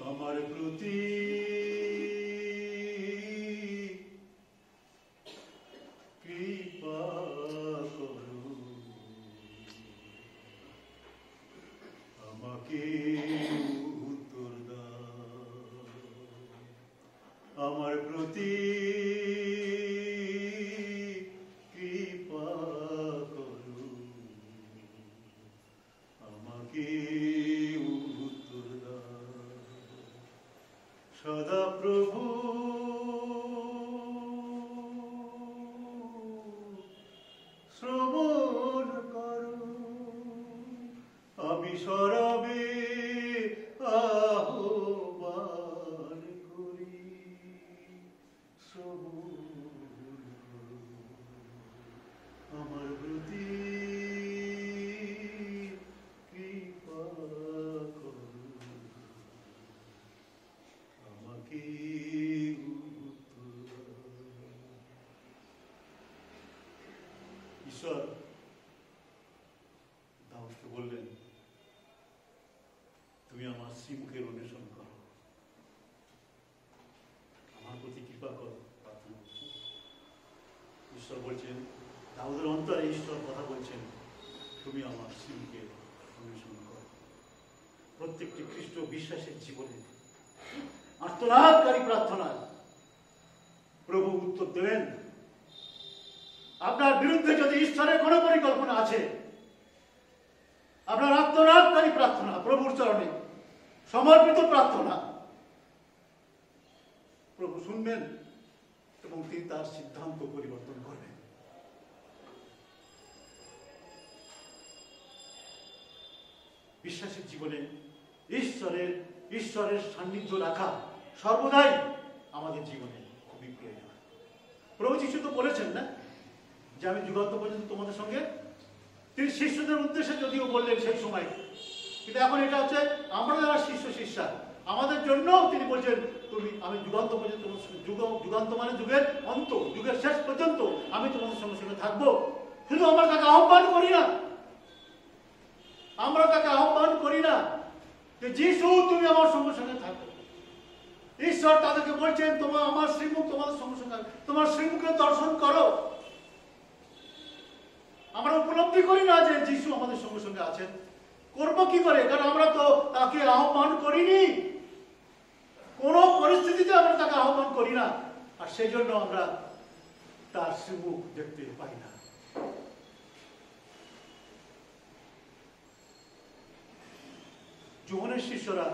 আমার প্রতি কৃপা করো। সরবে আহ্বান করি, সবুর আমার প্রতি কৃপা করো, আমাকে ঈশ্বর দাউদকে বললেন, তুমি আমার শ্রীমুখের অন্বেষণ করো, আমার প্রতি কৃপা করো, প্রার্থনা করছেন। ঈশ্বর বলছেন, দাউদের অন্তরে ঈশ্বর কথা বলছেন, তুমি আমার শ্রীমুখের অন্বেষণ করো। প্রত্যেকটি খ্রিস্ট বিশ্বাসের জীবনে আর্তনাদকারী প্রার্থনায় প্রভু উত্তর দেবেন। আপনার বিরুদ্ধে যদি ঈশ্বরের কোনো পরিকল্পনা আছে, আপনার আত্মনাদকারী প্রার্থনা, প্রভুর চরণে সমর্পিত প্রার্থনা, প্রভু শুনবেন এবং তিনি তার সিদ্ধান্ত পরিবর্তন করবেন। বিশ্বাসের জীবনে ঈশ্বরের সান্নিধ্য রাখা সর্বদাই আমাদের জীবনে খুবই প্রয়োজন। প্রভু যিশু তো বলেছেন না যে আমি যুগান্ত পর্যন্ত তোমাদের সঙ্গে, তিনি শিষ্যদের উদ্দেশ্যে যদিও বললেন সেই সময়, কিন্তু এখন এটা হচ্ছে আমরা যারা শিষ্যা আমাদের জন্য তিনি বলছেন, আমি যুগান্ত পর্যন্ত, যুগান্ত মানে যুগের অন্ত, যুগের শেষ পর্যন্ত আমি তোমাদের সঙ্গে সঙ্গে থাকবো। শুধু আমরা তাকে আহ্বান করি না, আমরা তাকে আহ্বান করি না যে যিশু তুমি আমার সঙ্গে সঙ্গে থাকো। ঈশ্বর তাদেরকে বলছেন, তোমার আমার শ্রীমুখ তোমাদের সঙ্গে সঙ্গে, তোমার শ্রীমুখে দর্শন করো। আমরা উপলব্ধি করি না যে যিশু আমাদের সঙ্গে সঙ্গে আছেন। করবো কি করে? কারণ আমরা তো তাকে আহ্বান করিনি, কোন পরিস্থিতিতে আমরা তাকে আহ্বান করি না, আর সেই জন্য আমরা তার শ্রীমুখ দেখতে পাই না। যোহনের শিষ্যরা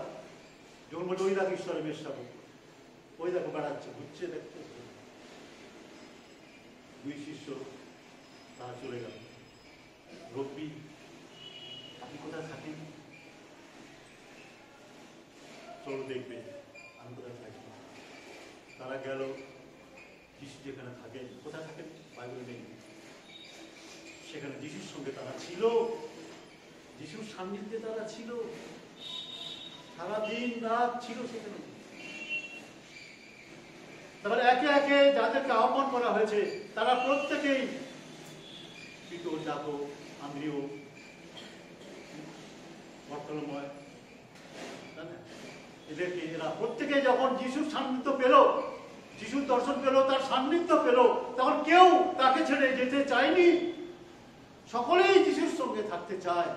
যখন বলছে ওই দেখো ঈশ্বরের মেষশাবক, ওই দেখো বেড়াচ্ছে, ঘুরছে, দেখতে, দুই শিষ্য তারা চলে গেল। রব্বি, আপনি কোথায় থাকেন? চলো দেখবে আমি কোথায় থাকি। তারা গেল, যিশু যেখানে থাকেন, কোথায় থাকেন বাইবেলে নেই, সেখানে যিশুর সঙ্গে তারা ছিল, যিশুর সান্নিধ্যে তারা ছিল, সারা দিন রাত ছিল সেখানে। তারপরে একে একে যাদেরকে আহ্বান করা হয়েছে তারা প্রত্যেকেই, পিতর, যাকব, আন্দ্রিয়, বর্তলময়, এদেরকে, এরা প্রত্যেকে যখন যিশুর সান্নিধ্য পেল, যিশুর দর্শন পেল, তার সান্নিধ্য পেল, তখন কেউ তাকে ছেড়ে যেতে চায়নি। সকলেই যিশুর সঙ্গে থাকতে চায়।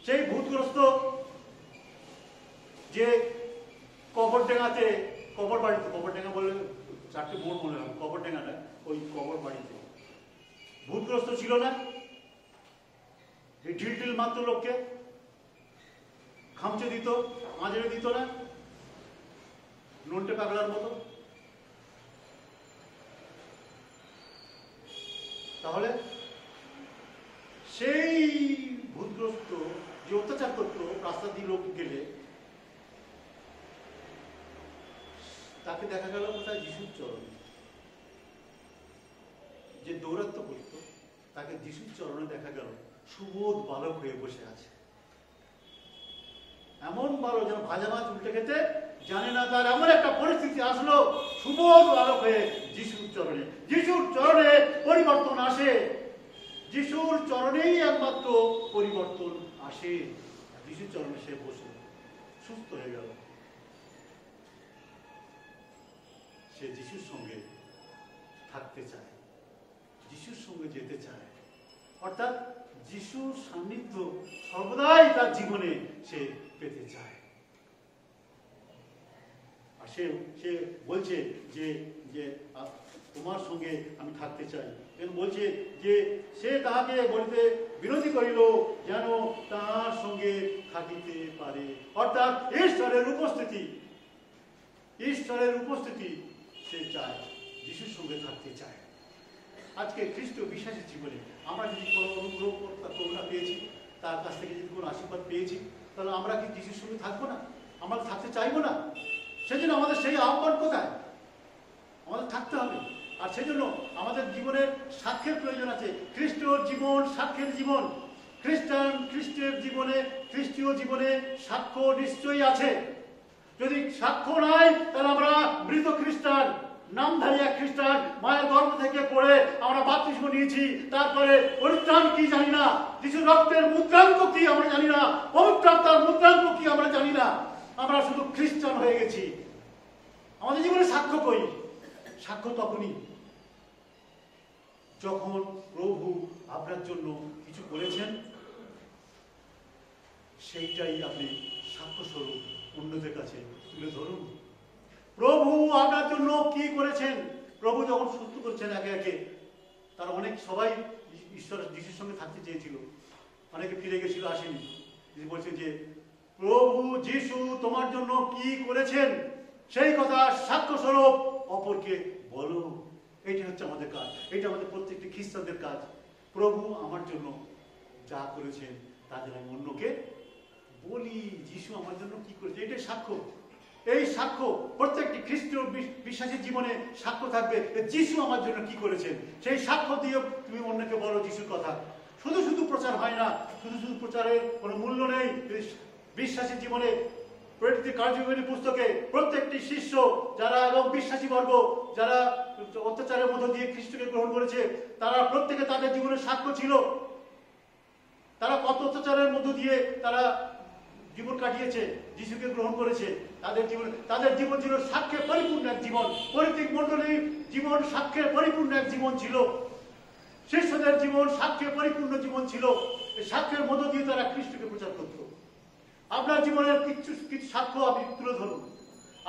সেই ভূতগ্রস্ত যে কবরডেঙ্গাতে, কবর বাড়িতে, কবরডেঙ্গা বলে চারটে মোড় মনে হয়, কবরডেঙ্গা না, ওই কবর বাড়িতে ভূতগ্রস্ত ছিল না, এই ঢিল মাত্র লোককে খামচে দিত, আঁচড়ে দিত না, নন্টে পাগলার মতো। তাহলে সেই ভূতগ্রস্ত যে অত্যাচার করতো, রাস্তা দিয়ে লোক গেলে তাকে দেখা গেল কোথায় যিশুর চরণে। যে দৌরাত্ম্য করত তাকে যিশুর চরণে দেখা গেল সুবোধ বালক হয়ে বসে আছে। এমন বালক যেন ভাজা মাছ উল্টে খেতে জানে না, তার এমন একটা পরিস্থিতি আসলো, সুবোধ বালক হয়ে যিশুর চরণে। যিশুর চরণে পরিবর্তন আসে, যিশুর চরণেই একমাত্র পরিবর্তন আসে। যিশুর চরণে সে বসে সুস্থ হয়ে গেল। সে যিশুর সঙ্গে থাকতে চায়, যিশুর সঙ্গে যেতে চায়, অর্থাৎ যিশুর সান্নিধ্য সর্বদাই তার জীবনে সে পেতে চায়। আর সে বলছে যে যে তোমার সঙ্গে আমি থাকতে চাই। বলছে যে সে তাহাকে বলিতে বিরোধী করিল যেন তার সঙ্গে থাকিতে পারে। অর্থাৎ ঈশ্বরের উপস্থিতি সে চায়, যিশুর সঙ্গে থাকতে চায়। আজকে খ্রিস্ট বিশ্বাসের জীবনে আমরা যদি কোনো অনুগ্রহ করুণা পেয়েছি, তার কাছ থেকে যদি কোনো আশীর্বাদ পেয়েছি, তাহলে আমরা কি যিশুর সঙ্গে থাকবো না? আমরা থাকতে চাইবো না? সেজন্য আমাদের সেই আহ্বান কোথায়? আমাদের থাকতে হবে। আর সেজন্য আমাদের জীবনের সাক্ষ্যের প্রয়োজন আছে। খ্রিস্টীয় জীবন সাক্ষ্যের জীবন। খ্রিস্টের জীবনে, খ্রিস্টীয় জীবনে সাক্ষ্য নিশ্চয়ই আছে। যদি সাক্ষ্য নাই, তাহলে আমরা মৃত খ্রিস্টান, নামধারী এক খ্রিস্টান। মায়ের গর্ভ থেকে পড়ে আমরা বাপ্তিস্ম নিয়েছি, তারপরে পরিত্রাণ কি জানি না, যিশুর রক্তের মুদ্রাঙ্ক কি আমরা জানি না, পবিত্র আত্মার মুদ্রাঙ্ক কি আমরা জানি না। আমরা শুধু খ্রিস্টান হয়ে গেছি। আমাদের জীবনে সাক্ষ্য কই? সাক্ষ্য তখনই যখন প্রভু আপনার জন্য কিছু করেছেন, সেইটাই আপনি সাক্ষ্য স্বরূপ অন্যদের কাছে তুলে ধরুন। প্রভু আপনার জন্য কি করেছেন? প্রভু যখন সুস্থ করছেন একে একে, তারা সবাই ঈশ্বর যিশুর সঙ্গে থাকতে চেয়েছিল, অনেকে ফিরে গেছিল, আসেনি। তিনি বলছেন যে প্রভু যিশু তোমার জন্য কি করেছেন, সেই কথা সাক্ষ্য স্বরূপ অপরকে বলো। এইটা হচ্ছে আমাদের কাজ, এটা আমাদের প্রত্যেকটি খ্রিস্টানদের কাজ। প্রভু আমার জন্য যা করেছেন তা যেন আমি অন্যকে বলি, যিশু আমার জন্য কি করেছে, এটাই সাক্ষ্য। এই সাক্ষ্য প্রত্যেকটি খ্রিস্টীয় বিশ্বাসের জীবনে সাক্ষ্য থাকবে, যিশু আমার জন্য কি করেছেন। সেই সাক্ষ্য দিয়ে তুমি অন্যকে বলো যিশুর কথা। শুধু শুধু প্রচার হয় না, শুধু শুধু প্রচারের কোনো মূল্য নেই। বিশ্বাসের জীবনে প্রকৃতি কার্যকরী পুস্তকে প্রত্যেকটি শিষ্য যারা এবং বিশ্বাসী বর্গ যারা অত্যাচারের মধ্য দিয়ে খ্রিস্টকে গ্রহণ করেছে, তারা প্রত্যেকে তাদের জীবনের সাক্ষ্য ছিল। তারা কত অত্যাচারের মধ্য দিয়ে তারা জীবন কাটিয়েছে, যিশুকে গ্রহণ করেছে। তাদের জীবন ছিল সাক্ষ্যে পরিপূর্ণ এক জীবন। পৈতৃক মণ্ডলীর জীবন সাক্ষ্যে পরিপূর্ণ এক জীবন ছিল। শিষ্যদের জীবন সাক্ষ্যে পরিপূর্ণ জীবন ছিল। এই সাক্ষ্যের মধ্য দিয়ে তারা খ্রিস্টকে প্রচার করত। আপনার জীবনের কিছু কিছু সাক্ষ্য আপনি তুলে ধরুন।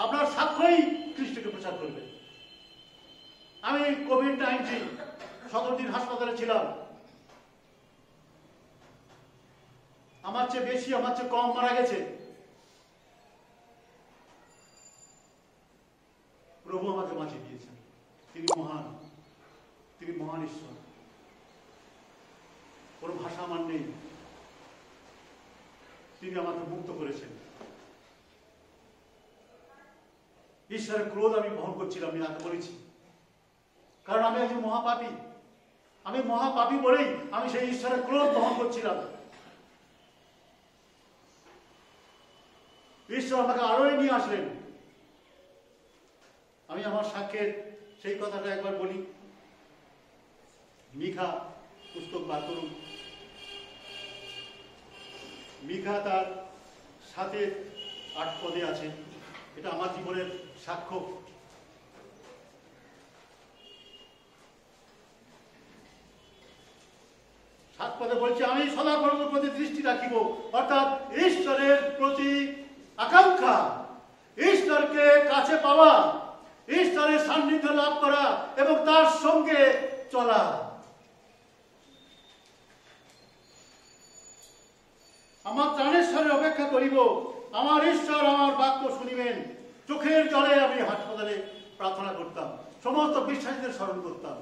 আপনার সাক্ষ্যই খ্রিস্টকে প্রচার করবে। আমি কোভিড-19 17 দিন হাসপাতালে ছিলাম। আমার চেয়ে বেশি, আমার চেয়ে কম মারা গেছে। প্রভু আমাকে বাঁচিয়ে দিয়েছেন। তিনি মহান, তিনি মহান ঈশ্বর। কোনো ভাষা আমার নেই। তিনি আমাকে মুক্ত করেছেন। ঈশ্বরের ক্রোধ আমি বহন করছিলাম, আমি আগে বলেছি, কারণ আমি একজন মহাপাপী। আমি মহাপাপী বলেই আমি সেই ঈশ্বরের ক্রোধ বহন করছিলাম। ঈশ্বর আমাকে আরোই নিয়ে আসলেন। আমি আমার সাক্ষ্যের সেই কথাটা একবার বলি। মিখা পুস্তক বার করুন। মিখা তার 7:8 পদে আছে। এটা আমার জীবনের সাক্ষ্য। সাত পদে বলছে, আমি সদাপ্রভুর প্রতি দৃষ্টি রাখিব, অর্থাৎ ঈশ্বরের প্রতি আকাঙ্ক্ষা, ঈশ্বরকে কাছে পাওয়া, ঈশ্বরের সান্নিধ্য লাভ করা এবং তার সঙ্গে চলা। আমার ত্রাণেশ্বরের অপেক্ষা করিব, আমার ঈশ্বর আমার বাক্য শুনিবেন। চোখের জলে আমি হাসপাতালে প্রার্থনা করতাম, সমস্ত বিশ্বাসীদের স্মরণ করতাম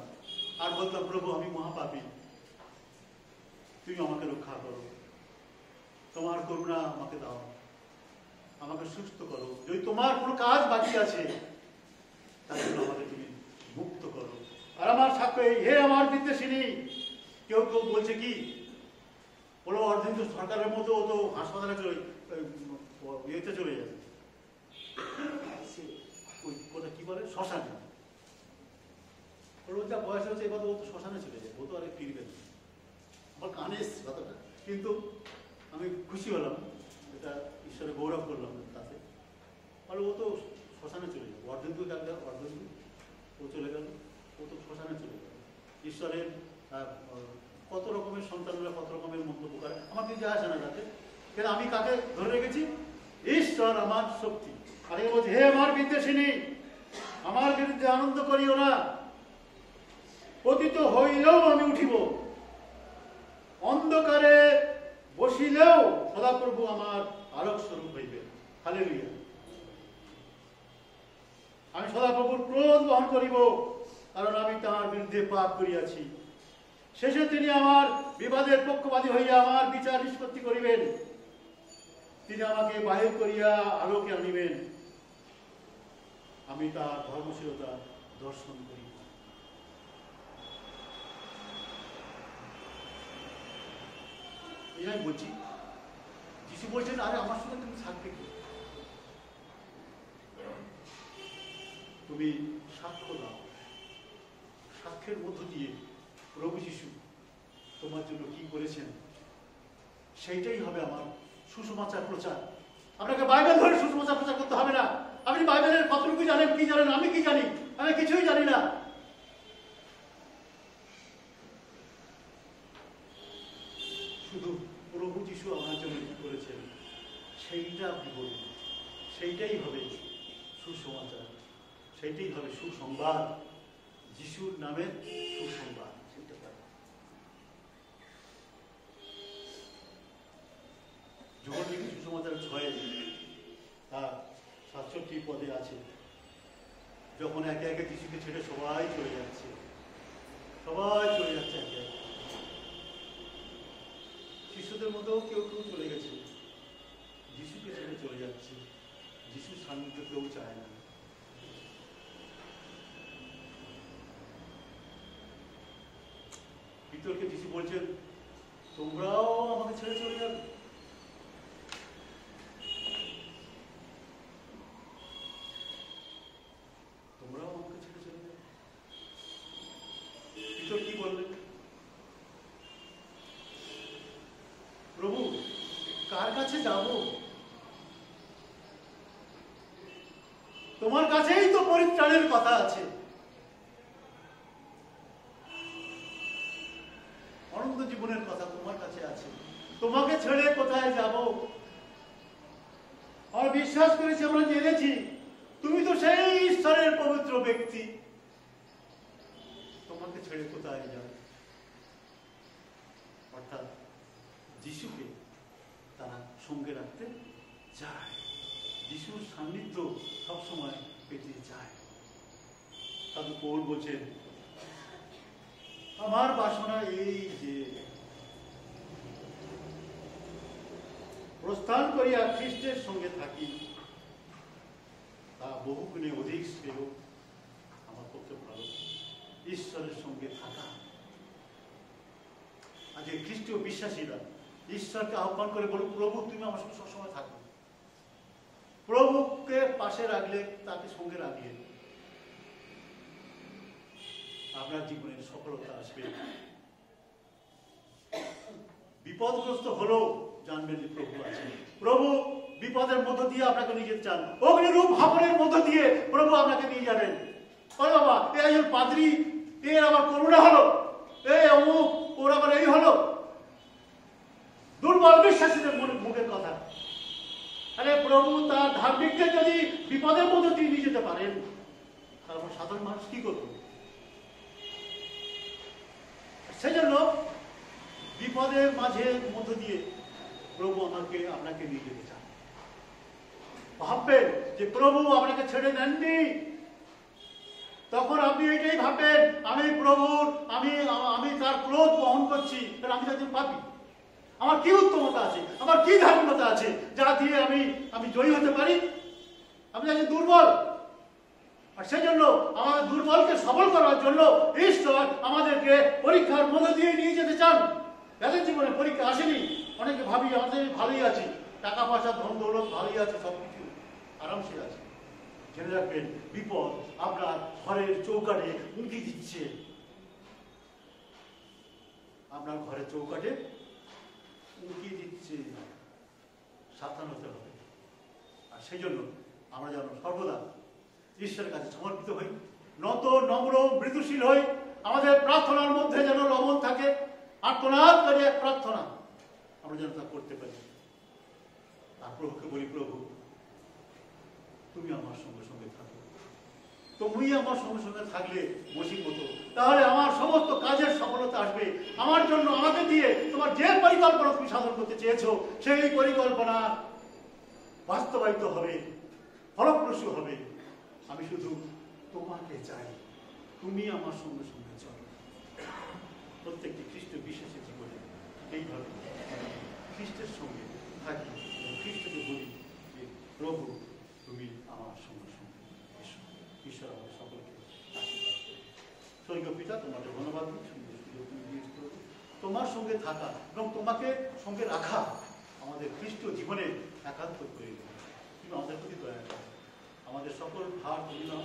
আর বলতাম, প্রভু আমি মহাপাপী, তুমি আমাকে রক্ষা করো, তোমার করুণা আমাকে দাও, আমাকে সুস্থ করো। যদি তোমার কোনো কাজ বাকি আছে তার জন্য আমাকে তুমি মুক্ত করো। আর আমার সাক্ষ্য এই, হে আমার বিদ্বেষিনী। কেউ কেউ বলছে কি, কোনো অর্ধেক সরকারের মতো ও তো হাসপাতালে ইয়েতে চলে যাবে, ওই কোথায় কি বলে, শ্মশানে। ওর যা বয়স হচ্ছে এবার ও তো শ্মশানে চলে যায়, ও তো আরে ফিরবে না। আমার কানে এসছে কথাটা, কিন্তু আমি খুশি হলাম, এটা ঈশ্বরে গৌরব করলাম তাতে। আর ও তো শ্মশানে চলে যাবে, অর্ধেন্দু ডাক্তার, অর্ধেন্দু ও চলে গেল, ও তো শ্মশানে চলে গেল। ঈশ্বরের কত রকমের সন্তানরা কত রকমের মন্তব্য করে, আমার কিছু যায় আসে না তাতে। কিন্তু আমি কাকে ধরে রেখেছি? ঈশ্বর আমার শক্তি। আর এ বলছে, হে আমার বিদ্বেষিনী, আমার বিরুদ্ধে আনন্দ করিও না, পতিত হইলেও আমি উঠিব, অন্ধকারে বসিলেও সদাপ্রভু আমার আলোক স্বরূপ হইবে। হালেলুয়া। আমি সদাপ্রভুর ক্রোধ বহন করিব কারণ আমি তাঁর বিরুদ্ধে পাপ করিয়াছি। শেষে তিনি আমার বিবাদের পক্ষপাতী হইয়া আমার বিচার নিষ্পত্তি করিবেন। তিনি আমাকে বাহির করিয়া আলোকে আনিবেন। আমি তার ধর্মশীলতা দর্শন করি। এই আমি বলছি, যিশু বলছেন, আরে আমার সঙ্গে তুমি থাকবে কি? তুমি সাক্ষ্য দাও। সাক্ষ্যের মধ্য দিয়ে প্রভু যিশু তোমার জন্য কি করেছেন সেইটাই হবে আমার সুসমাচার প্রচার। আপনাকে বাইবেল ধরে সুসমাচার প্রচার করতে হবে না। আপনি বাইবেলের কতটুকু জানেন, কি জানেন, আমি কি জানি? আমি কিছুই জানি না। শুধু প্রভু যিশু আমার জন্য কি করেছেন সেইটা আপনি বলুন। সেইটাই হবে সুসমাচার, সেইটাই হবে সুসংবাদ, যিশুর নামের সুসংবাদ। সেটা যখন লিখি সুসমাচার 6 তার 67 পদে আছে, যখন একে একে যিশুকে ছেড়ে সবাই চলে যাচ্ছে, সবাই চলে যাচ্ছে একে একে। শিশুদের মধ্যেও কেউ কেউ চলে গেছে, যিশুকে ছেড়ে চলে যাচ্ছে। যিশুর সান্নিধ্য কেউ চায় না। পিতরকে যিশু বলছেন, তোমরাও আমাকে ছেড়ে চলে যাবে। তোমরাও আমাকে ছেড়ে চলে যাবে। পিতর কি বললেন? প্রভু, কার কাছে যাব? তোমার কাছেই তো পরিত্রাণের কথা আছে। অনন্ত জীবনের কথা তোমার কাছে আছে। তোমাকে ছেড়ে কোথায় যাব? আমরা বিশ্বাস করেছি, আমরা জেনেছি তুমি তো সেই ঈশ্বরের পবিত্র ব্যক্তি। তোমাকে ছেড়ে কোথায় যাব? অর্থাৎ যিশুকে তারা সঙ্গে রাখতে চায়। যিশুর সান্নিধ্য সবসময় পেতে চায়। সাধু পৌল বলছেন, আমার বাসনা এই যে প্রস্থান করিয়া খ্রিস্টের সঙ্গে থাকি, তা বহুগুণে অধিক শ্রেয় আমার পক্ষে ভালো। ঈশ্বরের সঙ্গে থাকা। আজকে খ্রিস্টীয় বিশ্বাসীরা ঈশ্বরকে আহ্বান করে বলুন, প্রভু তুমি আমার সঙ্গে সবসময় থাকো। প্রভুকে পাশে রাখলে, তাকে সঙ্গে রাখলে আপনার জীবনের সফলতা আসবে। বিপদগ্রস্ত হলেও জানবেন যে প্রভু আছেন। প্রভু বিপদের মধ্য দিয়ে আপনাকে নিয়ে যেতে চান। অগ্নিরূপ ভাবনের মধ্য দিয়ে প্রভু আপনাকে নিয়ে যাবেন। ওরে বাবা, এই একজন পাদ্রী, এর আবার করুণা হলো, এই অমুক, ওর আবার এই হলো। দুর্বল বিশ্বাসীদের মুখের কথা। আরে প্রভু তার ধার্মিকদের যদি বিপদের মধ্যে দিয়ে নিয়ে যেতে পারেন, তারপর সাধারণ মানুষ কি করবে? সেজন্য বিপদের মাঝে মধ্য দিয়ে প্রভু আমাকে আপনাকে নিয়ে যেতে চান। ভাববেন যে প্রভু আপনাকে ছেড়ে দেননি। তখন আপনি এটাই ভাববেন, আমি প্রভুর, আমি তার ক্রোধ বহন করছি, কারণ আমি একজন পাপী। আমার কি উত্তমতা আছে, আমার কি ধার্মিকতা আছে যা দিয়ে আমি জয়ী হতে পারি? আমি একজন দুর্বল। আর সেজন্য আমাদের দুর্বলকে সবল করার জন্য ঈশ্বর আমাদেরকে পরীক্ষার মধ্যে দিয়ে নিয়ে যেতে চান। যাদের জীবনে পরীক্ষা আসেনি, অনেকে ভাবি আমাদের ভালোই আছে, টাকা পয়সা, ধন দৌলত ভালোই আছে, সবকিছু আরামসে আছে। জেনে রাখবেন, বিপদ আপনার ঘরের চৌকাঠে উঁকি দিচ্ছে। আপনার ঘরের চৌকাঠে উঁকি দিচ্ছে। সাবধান হতে হবে। আর সেই জন্য আমরা যেন সর্বদা ঈশ্বরের কাছে সমর্পিত হই, নত নম্র মৃদুশীল হই। আমাদের প্রার্থনার মধ্যে যেন লবণ থাকে, আর্তনাদ করে এক প্রার্থনা আমরা যেন তা করতে পারি। আর প্রভুকে বলি, প্রভু তুমি আমার সঙ্গে সঙ্গে থাকো। তুমি আমার সঙ্গে সঙ্গে থাকলে বসির মতো, তাহলে আমার সমস্ত কাজের সফলতা আসবে। আমার জন্য, আমাকে দিয়ে তোমার যে পরিকল্পনা তুমি সাধন করতে চেয়েছো, সেই পরিকল্পনা বাস্তবায়িত হবে, ফলপ্রসূ হবে। আমি শুধু তোমাকে চাই, তুমি আমার সঙ্গে সঙ্গে চলো। প্রত্যেকটি খ্রিস্ট বিশ্বাসের জীবনে এইভাবে খ্রিস্টের সঙ্গে থাকি এবং খ্রিস্টকে বলি যে প্রভু তুমি আমার সঙ্গে সঙ্গে এসো। ঈশ্বর আমাদের সকলকে আশীর্বাদ করুন। স্বর্গীয় পিতা, তোমাদের ধন্যবাদ দিই, সুন্দর সুযোগ তুমি দিয়েছ প্রভু। তোমার সঙ্গে থাকা এবং তোমাকে সঙ্গে রাখা আমাদের খ্রিস্ট জীবনে একান্ত করে দেবে। তুমি আমাদের প্রতি দয়া করো। আমাদের সকল ভার তুমি নাও,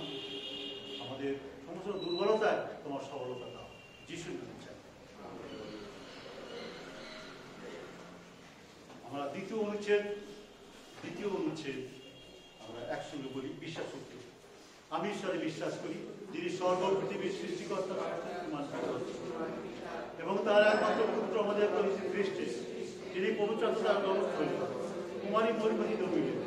আমাদের সমস্ত দুর্বলতায় তোমার সবলতা দাও। যিশুর নামে চাই। আমরা দ্বিতীয় অনুচ্ছেদ আমরা একসঙ্গে বলি বিশ্বাস করতে। আমি ঈশ্বরে বিশ্বাস করি, যিনি সর্ব পৃথিবীর সৃষ্টিকর্তা এবং তার একমাত্র পুত্র আমাদের প্রভু খ্রিস্ট, যিনি পবিত্র আত্মার ব্যবস্থা হইলেন, কুমারী পরিবাহিত হইলেন,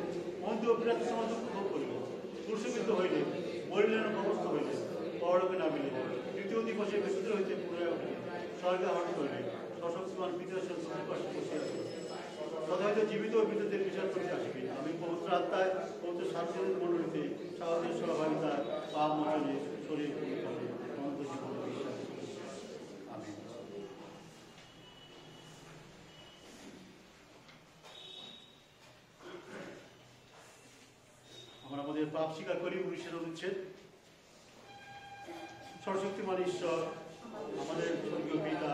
মন্দির অভিরাত সমাজ ভোগ করিলেন, ক্রুশিত হইলেন, মরিলেন ব্যবস্থা হইলেন, পরলোকে নামিলেন, তৃতীয় দিবসে মৃত্যু হইতে পুনরায় উঠিলেন, স্বর্গে আরোহণ করিলেন, সশক্তিমান পিতার সঙ্গে পাশে বসে আছেন, সদাহৃত জীবিত ও মৃতদের বিচার করতে আসবেন। আমি পবিত্র আত্মায় পবিত্র সার্বজনীন মণ্ডলীতে সাহায্যের সহভাগিতায় পাপ মোচনে শরীর অনন্ত জীবনে বিশ্বাস করি। আমিন। আমরা আমাদের পাপ স্বীকার করি। 19 অনুচ্ছেদ। সর্বশক্তিমান ঈশ্বর, আমাদের স্বর্গীয় পিতা,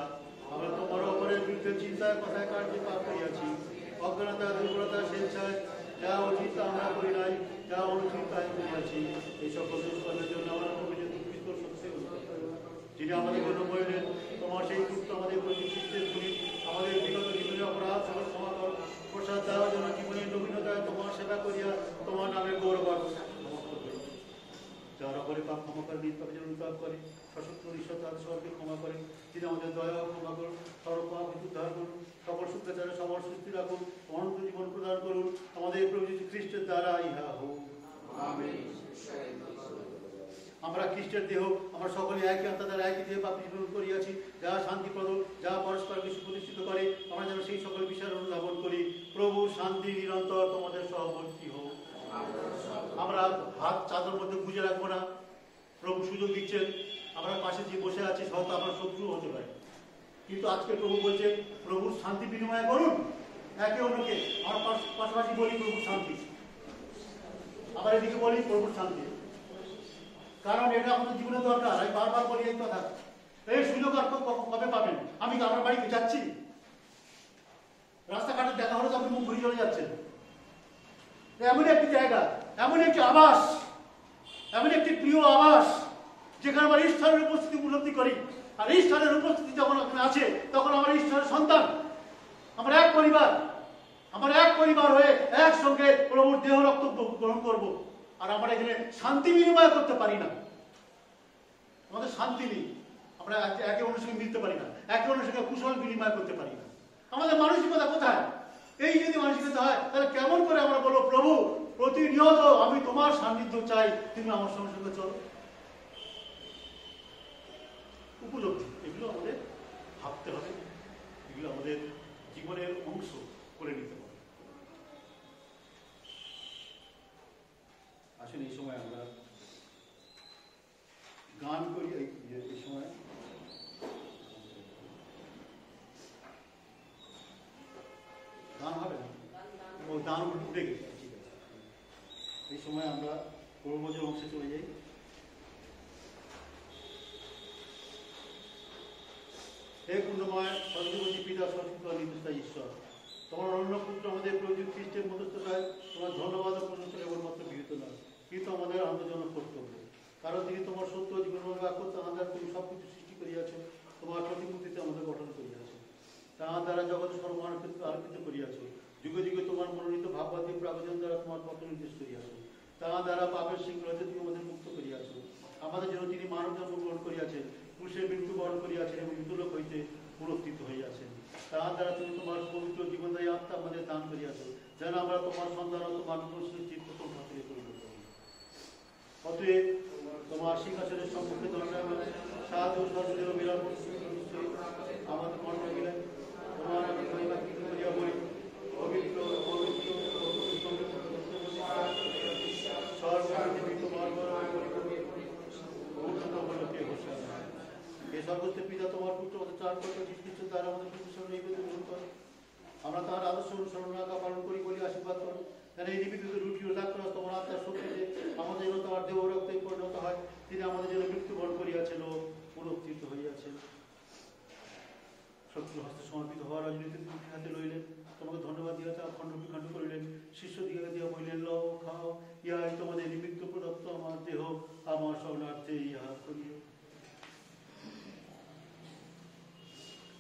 আমরা তোমার অপরের বিরুদ্ধে চিন্তায় কথায় কার্যে পাপ করিয়াছি। অজ্ঞানতা, দুর্বলতা, স্বেচ্ছায় যা উচিত তা আমরা করি নাই, যা অনুচিত তাই করিয়াছি। এই সকল দুষ্কর্মের জন্য আমরা প্রভুকে দুঃখিত সত্যি যিনি আমাদের জন্য বললেন, তোমার সেই পুত্র আমাদের প্রতি খ্রিস্টের গুলি আমাদের বিগত জীবনের অপরাধ সকল ক্ষমা কর, প্রসাদ দেওয়ার জন্য জীবনের নবীনতায় তোমার সেবা করিয়া তোমার নামের গৌরব সমস্ত করি। যার অপরে পাপ ক্ষমা করে নিজ পাপে যেন অনুতাপ করে, সশস্ত্র ঈশ্বর তার স্বর্গে ক্ষমা করেন। তিনি আমাদের দয়া ক্ষমা করুন, সর্বপাপ উদ্ধার করুন, সকল শুক্রাচারে সবার সুস্থি রাখুন, অনন্ত জীবন প্রদান করুন। আমাদের প্রভু যীশু খ্রিস্টের দ্বারা ইহা হোক। আমেন। আমরা খ্রিস্টের দেহ, আমরা সকলে একই আত্মা দ্বারা একই দেহে পাপ জীবন করিয়াছি, যা শান্তিপ্রদ, যা পরস্পরকে সুপ্রতিষ্ঠিত করে। আমরা যেন সেই সকল বিষয়ের অনুধাবন করি। প্রভু শান্তি নিরন্তর তোমাদের সহবর্তী হোক। আমরা হাত চাদর মধ্যে গুঁজে রাখবো না। প্রভু সুযোগ দিচ্ছেন, আমরা পাশে যে বসে আছি হয়তো আমরা শত্রু হতে পারি, কিন্তু আজকে প্রভু বলছে প্রভুর শান্তি বিনিময় করুন একে অন্যকে। আমরা পাশাপাশি বলি প্রভুর শান্তি, আবার এদিকে বলি প্রভুর শান্তি, কারণ এটা আমাদের জীবনে দরকার। আমি বারবার বলি এই কথা, এই সুযোগ আর কবে পাবেন? আমি কি আমার বাড়িতে যাচ্ছি, রাস্তাঘাটে দেখা হলে তো আপনি মুখ ঘুরে চলে যাচ্ছেন। এমন একটি জায়গা, এমন একটি আবাস, এমন একটি প্রিয় আবাস যেখানে আমার ঈশ্বরের উপস্থিতি উপলব্ধি করি। আর ঈশ্বরের উপস্থিতি যখন ওখানে আছে তখন আমার ঈশ্বরের সন্তান, আমরা এক পরিবার, আমরা এক পরিবার হয়ে একসঙ্গে প্রভুর দেহ রক্ত গ্রহণ করব। আর আমরা এখানে শান্তি বিনিময় করতে পারি না, আমাদের শান্তি নেই, আমরা একে অন্যের সঙ্গে মিলতে পারি না, একে অন্যের সঙ্গে কুশল বিনিময় করতে পারি না। আমাদের মানসিকতা কোথায়? এই যদি মানসিকতা হয় তাহলে কেমন করে আমরা বলবো প্রভু প্রতিনিয়ত আমি তোমার সান্নিধ্য চাই, তুমি আমার সঙ্গে সঙ্গে চলো। উপলব্ধি, এগুলো আমাদের ভাবতে হবে, এগুলো আমাদের জীবনের অংশ করে নিতে হবে। আসলে এই সময় আমরা গান করি, এই সময় গান হবে না, ও গান উঠে গেছে, ঠিক আছে। এই সময় আমরা পূর্ববর্তী অংশে চলে যাই। হে পূর্ণময় সর্বশক্তি পিতা সর্বশক্তি নির্দেষ্টা ঈশ্বর, তোমার অন্য পুত্র আমাদের প্রভু খ্রিস্টের মধ্যস্থতায় তোমার ধন্যবাদ ও প্রশংসা কেবলমাত্র বিহিত নয়, কিন্তু আমাদের আনন্দজনক কর্তব্য। কারণ তিনি তোমার সত্য জীবন বাক্য তাহার তুমি সব কিছু সৃষ্টি করিয়াছ, তোমার প্রতিমূর্তিতে আমাদের গঠন করিয়াছ, তাহার দ্বারা জগতে সর্বমানবকে আলোকিত করিয়াছ, যুগে যুগে তোমার মনোনীত ভাববাদী প্রাবজন দ্বারা তোমার পথ নির্দেশ করিয়াছ, তাহার দ্বারা পাপের শৃঙ্খল হইতে তুমি আমাদের মুক্ত করিয়াছ। আমাদের জন্য তিনি মানব জন্ম গ্রহণ করিয়াছেন, ক্রুশে মৃত্যুবরণ করিয়াছেন এবং মৃত্যুলোক হইতে পুনরুত্থিত হইয়াছেন। তাহার দ্বারা তুমি তোমার পবিত্র জীবনদায়ী আত্মা আমাদের দান করিয়াছ, যেন আমরা তোমার সন্তান ও তোমার সৃষ্টির প্রথম ঠাকুরে পরিণত হই। অতএব তোমার সিংহাসনের সম্মুখে দণ্ডায়মান সাহায্য সর্বদেব মিলন আমাদের কণ্ঠ মিলেন তোমার আমি মহিমা কীর্তন করিয়া বলি, পবিত্র পবিত্র সর্বপৃথিবী তোমার উন্নত বলতে স্বর্গস্থ পিতা তোমার পুত্র আমাদের চার করতে খ্রিস্ট দ্বারা আমাদের প্রতিষ্ঠান নিবেদন গ্রহণ করো। আমরা তার আদর্শ অনুসরণ রাখা পালন করি বলি আশীর্বাদ করো। যেন এই নিবেদিত রুটি ও দাক্ষরাস তোমার আত্মার শক্তিতে আমাদের যেন তার দেহ রক্তে পরিণত হয়। তিনি আমাদের যেন মৃত্যুবরণ করিয়াছেন ও পুনরুত্থিত হইয়াছেন। শত্রু হস্তে সমর্পিত হওয়ার রাজনীতি দুটি হাতে লইলেন, তোমাকে ধন্যবাদ দিয়া তা খণ্ড বিখণ্ড করিলেন, শিষ্য দিকে দিয়া বলিলেন, লও খাও, ইহাই তোমাদের নিমিত্ত প্রদত্ত আমার দেহ, আমার শরণার্থে ইহা করিও।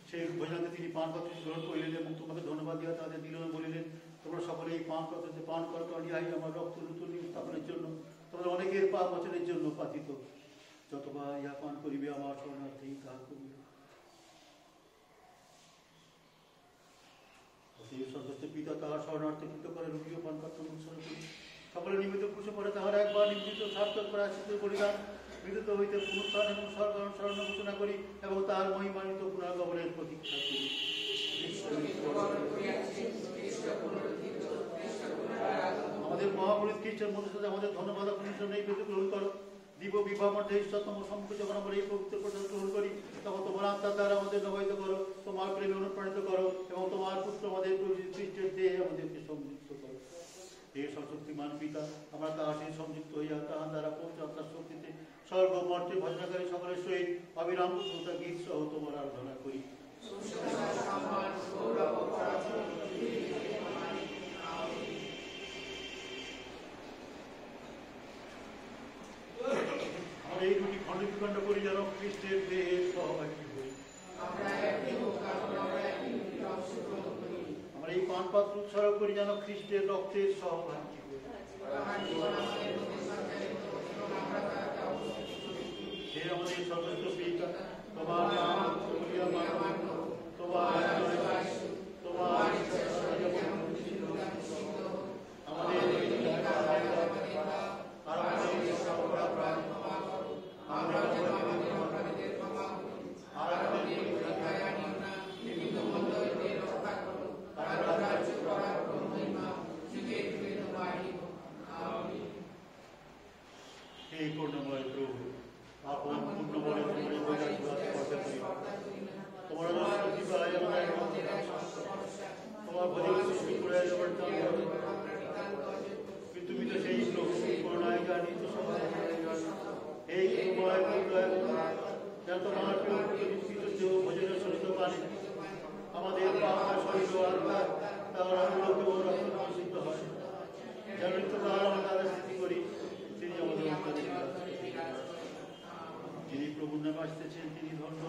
সেই ভোজনাতে তিনি পান পাত্র গ্রহণ করিলেন এবং তোমাকে ধন্যবাদ দিয়া তাদের দিলেন, বলিলেন, তোমরা সকলে এই পান পাত্রতে পান করো, কারণ ইহাই আমার রক্ত নতুন স্থাপনের জন্য তোমাদের অনেকের পাপ বচনের জন্য পাতিত। যতবার ইহা পান করিবে আমার শরণার্থেই তাহা করিবে। সর্বস্ব পিতা তাহার শরণার্থে কৃত করে রুটিও পান পাত্র অনুসরণ করি। সকলে নিমিত্ত পুরুষ পরে তাহার একবার নির্মিত সার্থক করে আসিত বলিদান মৃত হইতে পুনরুত্থান এবং সরকার শরণ ঘোষণা করি এবং তাহার মহিমানিত পুনর্গমনের প্রতীক্ষা করি। আমাদের মহাপুরুষ খ্রিস্টের মধ্যে সাথে আমাদের ধন্যবাদ আপনার এই বেদ গ্রহণ করো। দিব বিবাহ মধ্যে ঈশ্বরতম সম্মুখে যখন আমরা এই পবিত্র প্রসাদ গ্রহণ করি, তখন তোমার আত্মার দ্বারা আমাদের নবায়িত করো, তোমার প্রেমে অনুপ্রাণিত করো এবং তোমার পুত্র আমাদের খ্রিস্টের দেহে আমাদেরকে সংযুক্ত করো। হে সশক্তিমান পিতা, আমরা তাহার সাথে সংযুক্ত হইয়া তাহার দ্বারা পৌঁছে আত্মার শক্তিতে স্বর্গ মর্তে ভজনাকারী সকলের সহিত অবিরাম গীত সহ তোমার আরাধনা করি। আমরা এই দুটি খণ্ড বিখণ্ড করি যেন খ্রিস্টের দেহে সহভাগী হই। আমরা এই পান পাত্র উৎসর্গ করি যেন খ্রিস্টের রক্তের সহভাগী হই। হে আমাদের সর্বস্ব পিতা, তোমার নাম তোমার এই করুণাময় প্রভু, আপন পূর্ণময় তোমার তোমার তুমি তো সেই করুণায় জানিত এই তোমার ভোজনের সহিত পানি আমাদের পাওয়া শরীর আত্মা তাহার অনুরোধ ও রক্ত সিদ্ধ হয়। যেন তাহার আমরা তাদের স্মৃতি করি, তিনি আমাদের যিনি প্রভুর নামে আসতেছেন তিনি ধন্য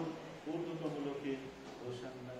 ঊর্ধ্বতম লোকে হোসান্না।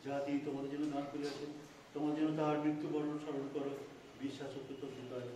জাতি তোমাদের জন্য দান করিয়াছেন, তোমাদের জন্য তাহার মৃত্যুবরণ স্মরণ করো বিশ্বাস ও কৃতজ্ঞতায়।